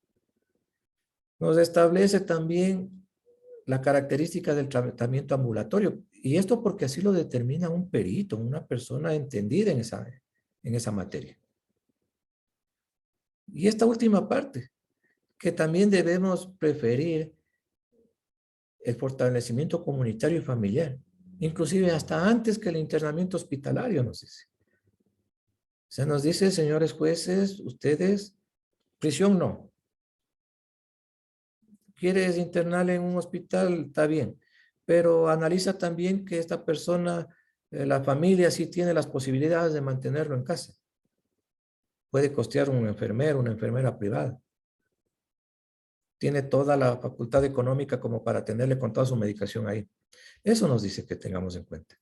Nos establece también la característica del tratamiento ambulatorio, y esto porque así lo determina un perito, una persona entendida en esa materia. Y esta última parte, que también debemos preferir el fortalecimiento comunitario y familiar, inclusive hasta antes que el internamiento hospitalario, nos dice. Se nos dice, señores jueces, ustedes, prisión no. ¿Quieres internarle en un hospital? Está bien, pero analiza también que esta persona, la familia sí tiene las posibilidades de mantenerlo en casa. Puede costear un enfermero, una enfermera privada. Tiene toda la facultad económica como para tenerle con toda su medicación ahí. Eso nos dice que tengamos en cuenta.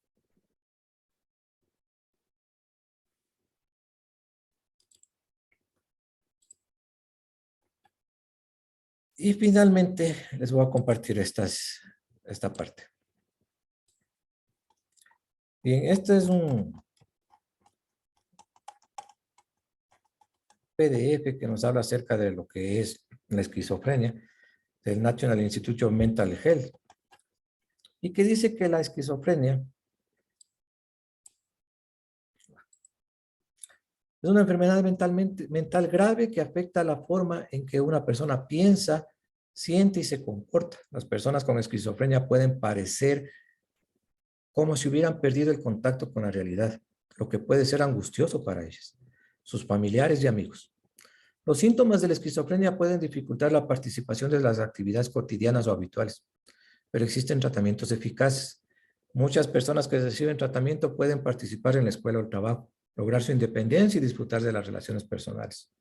Y finalmente les voy a compartir esta parte. Bien, este es un PDF que nos habla acerca de lo que es la esquizofrenia del National Institute of Mental Health y que dice que la esquizofrenia es una enfermedad mental grave que afecta la forma en que una persona piensa, siente y se comporta. Las personas con esquizofrenia pueden parecer como si hubieran perdido el contacto con la realidad, lo que puede ser angustioso para ellas, sus familiares y amigos. Los síntomas de la esquizofrenia pueden dificultar la participación de las actividades cotidianas o habituales, pero existen tratamientos eficaces. Muchas personas que reciben tratamiento pueden participar en la escuela o el trabajo, lograr su independencia y disfrutar de las relaciones personales.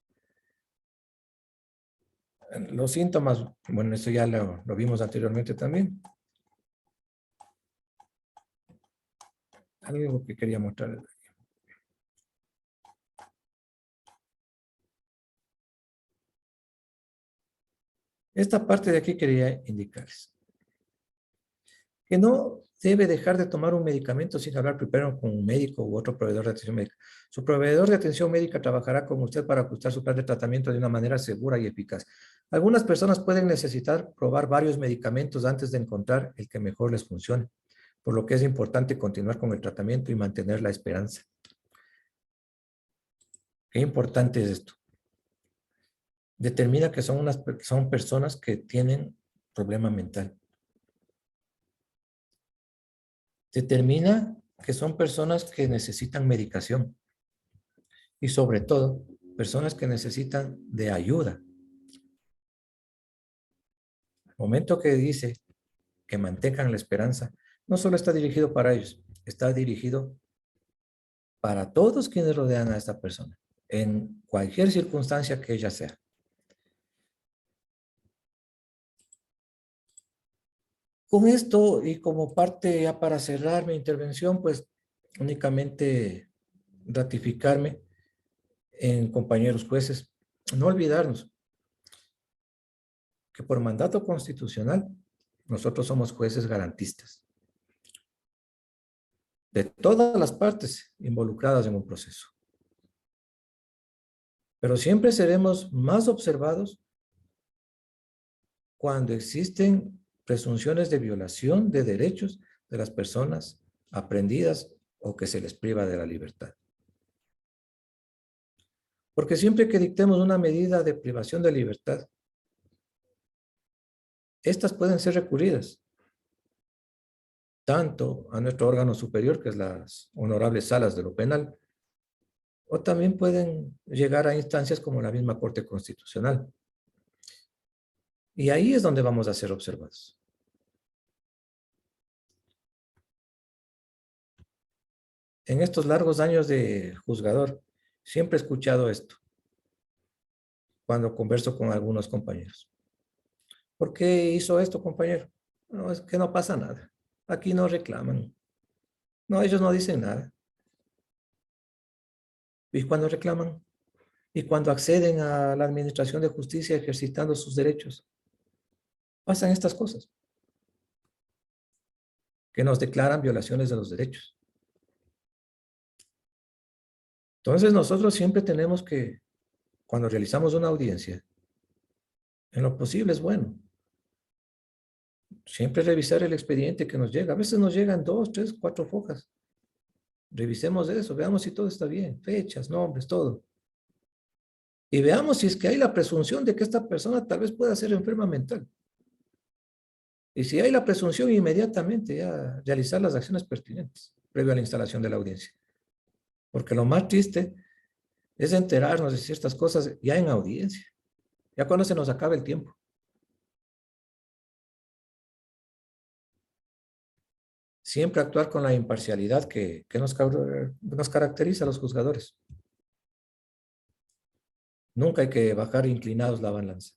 Los síntomas, bueno, eso ya lo vimos anteriormente también. algo que quería mostrar. Esta parte de aquí quería indicarles que no debe dejar de tomar un medicamento sin hablar primero con un médico u otro proveedor de atención médica. Su proveedor de atención médica trabajará con usted para ajustar su plan de tratamiento de una manera segura y eficaz. Algunas personas pueden necesitar probar varios medicamentos antes de encontrar el que mejor les funcione, por lo que es importante continuar con el tratamiento y mantener la esperanza. Qué importante es esto. Determina que son personas que tienen problema mental. Determina que son personas que necesitan medicación y sobre todo personas que necesitan de ayuda. El momento que dice que mantengan la esperanza, no solo está dirigido para ellos, está dirigido para todos quienes rodean a esta persona, en cualquier circunstancia que ella sea. Con esto y como parte ya para cerrar mi intervención, pues únicamente ratificarme en compañeros jueces, no olvidarnos que por mandato constitucional nosotros somos jueces garantistas de todas las partes involucradas en un proceso. Pero siempre seremos más observados cuando existen presunciones de violación de derechos de las personas aprehendidas o que se les priva de la libertad. Porque siempre que dictemos una medida de privación de libertad, estas pueden ser recurridas tanto a nuestro órgano superior, que es las honorables salas de lo penal, o también pueden llegar a instancias como la misma Corte Constitucional. Y ahí es donde vamos a ser observados. En estos largos años de juzgador, siempre he escuchado esto cuando converso con algunos compañeros. ¿Por qué hizo esto, compañero? No, es que no pasa nada. Aquí no reclaman. No, ellos no dicen nada. ¿Y cuando reclaman? ¿Y cuando acceden a la administración de justicia ejercitando sus derechos? Pasan estas cosas que nos declaran violaciones de los derechos. Entonces nosotros siempre tenemos que, cuando realizamos una audiencia, en lo posible es bueno, siempre revisar el expediente que nos llega. A veces nos llegan 2, 3, 4 hojas. Revisemos eso, veamos si todo está bien, fechas, nombres, todo. Y veamos si es que hay la presunción de que esta persona tal vez pueda ser enferma mental. Y si hay la presunción, inmediatamente ya realizar las acciones pertinentes previo a la instalación de la audiencia. Porque lo más triste es enterarnos de ciertas cosas ya en audiencia, ya cuando se nos acabe el tiempo. Siempre actuar con la imparcialidad que nos caracteriza a los juzgadores. Nunca hay que bajar inclinados la balanza.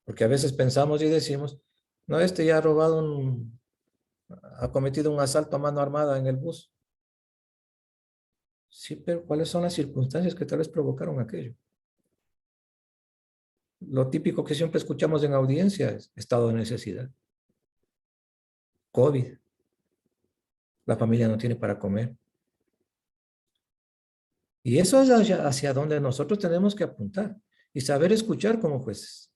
Porque a veces pensamos y decimos, no, este ya ha cometido un asalto a mano armada en el bus. Sí, pero ¿cuáles son las circunstancias que tal vez provocaron aquello? Lo típico que siempre escuchamos en audiencia es estado de necesidad. COVID. La familia no tiene para comer. Y eso es hacia donde nosotros tenemos que apuntar y saber escuchar como jueces.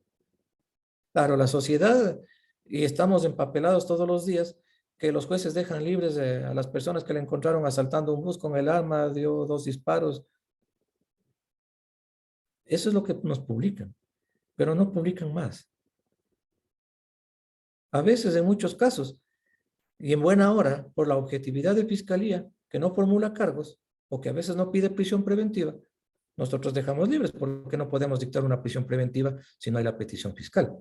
Claro, la sociedad, y estamos empapelados todos los días, que los jueces dejan libres a las personas que le encontraron asaltando un bus con el arma, dio 2 disparos. Eso es lo que nos publican, pero no publican más. A veces, en muchos casos, y en buena hora, por la objetividad de fiscalía, que no formula cargos, o que a veces no pide prisión preventiva, nosotros dejamos libres porque no podemos dictar una prisión preventiva si no hay la petición fiscal.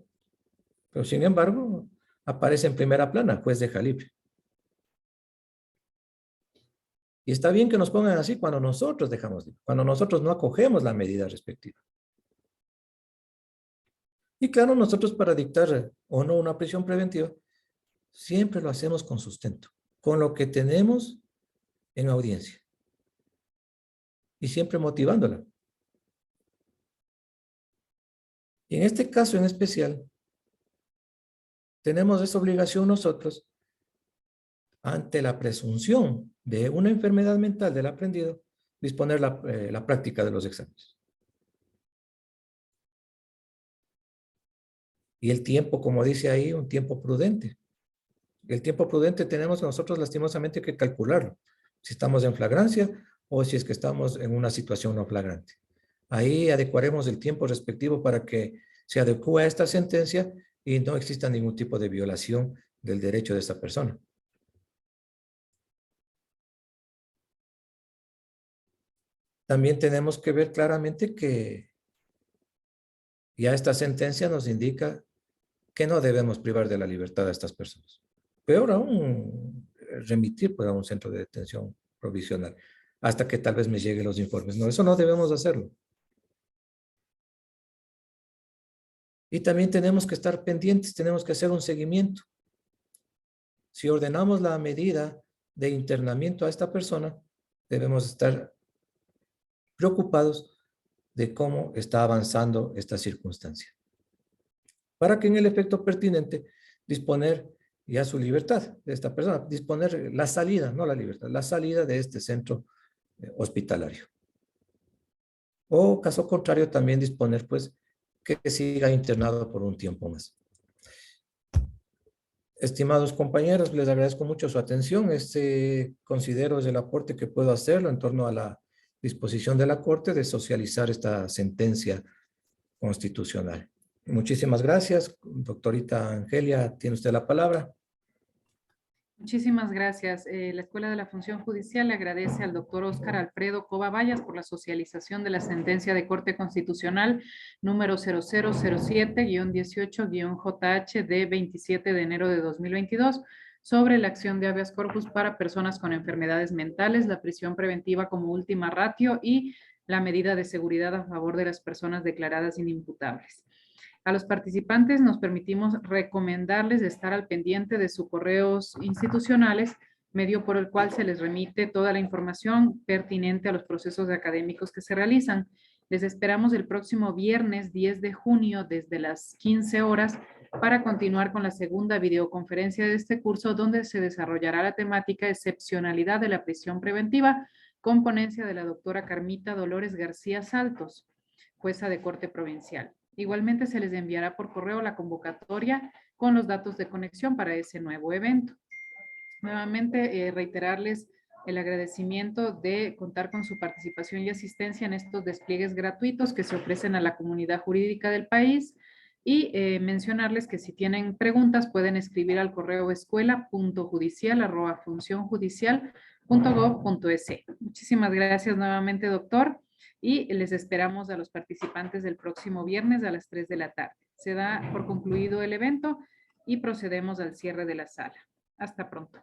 Pero sin embargo, aparece en primera plana, juez deja libre. Y está bien que nos pongan así cuando nosotros dejamos libre, cuando nosotros no acogemos la medida respectiva. Y claro, nosotros para dictar o no una prisión preventiva, siempre lo hacemos con sustento, con lo que tenemos en audiencia. Y siempre motivándola. Y en este caso en especial, tenemos esa obligación nosotros ante la presunción de una enfermedad mental del aprendido, disponer la práctica de los exámenes. Y el tiempo, como dice ahí, un tiempo prudente. El tiempo prudente tenemos nosotros lastimosamente que calcularlo. Si estamos en flagrancia o si es que estamos en una situación no flagrante. Ahí adecuaremos el tiempo respectivo para que se adecue a esta sentencia y no exista ningún tipo de violación del derecho de esta persona. También tenemos que ver claramente que ya esta sentencia nos indica que no debemos privar de la libertad a estas personas. Peor aún, remitir a un centro de detención provisional hasta que tal vez me lleguen los informes. No, eso no debemos hacerlo. Y también tenemos que estar pendientes, tenemos que hacer un seguimiento. Si ordenamos la medida de internamiento a esta persona, debemos estar preocupados de cómo está avanzando esta circunstancia. Para que en el efecto pertinente disponer ya su libertad de esta persona, disponer la salida, no la libertad, la salida de este centro hospitalario. O caso contrario, también disponer pues que siga internado por un tiempo más. Estimados compañeros, les agradezco mucho su atención. Considero es el aporte que puedo hacerlo en torno a la disposición de la Corte de socializar esta sentencia constitucional. Muchísimas gracias. Doctorita Angelia, tiene usted la palabra. Muchísimas gracias. La Escuela de la Función Judicial le agradece al doctor Óscar Alfredo Cova Vallas por la socialización de la sentencia de Corte Constitucional número 0007-18-JH de 27 de enero de 2022 sobre la acción de habeas corpus para personas con enfermedades mentales, la prisión preventiva como última ratio y la medida de seguridad a favor de las personas declaradas inimputables. A los participantes nos permitimos recomendarles estar al pendiente de sus correos institucionales, medio por el cual se les remite toda la información pertinente a los procesos académicos que se realizan. Les esperamos el próximo viernes 10 de junio desde las 15 horas para continuar con la segunda videoconferencia de este curso, donde se desarrollará la temática excepcionalidad de la prisión preventiva con ponencia de la doctora Carmita Dolores García Saltos, jueza de Corte Provincial. Igualmente se les enviará por correo la convocatoria con los datos de conexión para ese nuevo evento. Nuevamente, reiterarles el agradecimiento de contar con su participación y asistencia en estos despliegues gratuitos que se ofrecen a la comunidad jurídica del país y mencionarles que si tienen preguntas pueden escribir al correo escuela.judicial@funcionjudicial.gov.es. Muchísimas gracias nuevamente, doctor. Y les esperamos a los participantes del próximo viernes a las 3 de la tarde. Se da por concluido el evento y procedemos al cierre de la sala. Hasta pronto.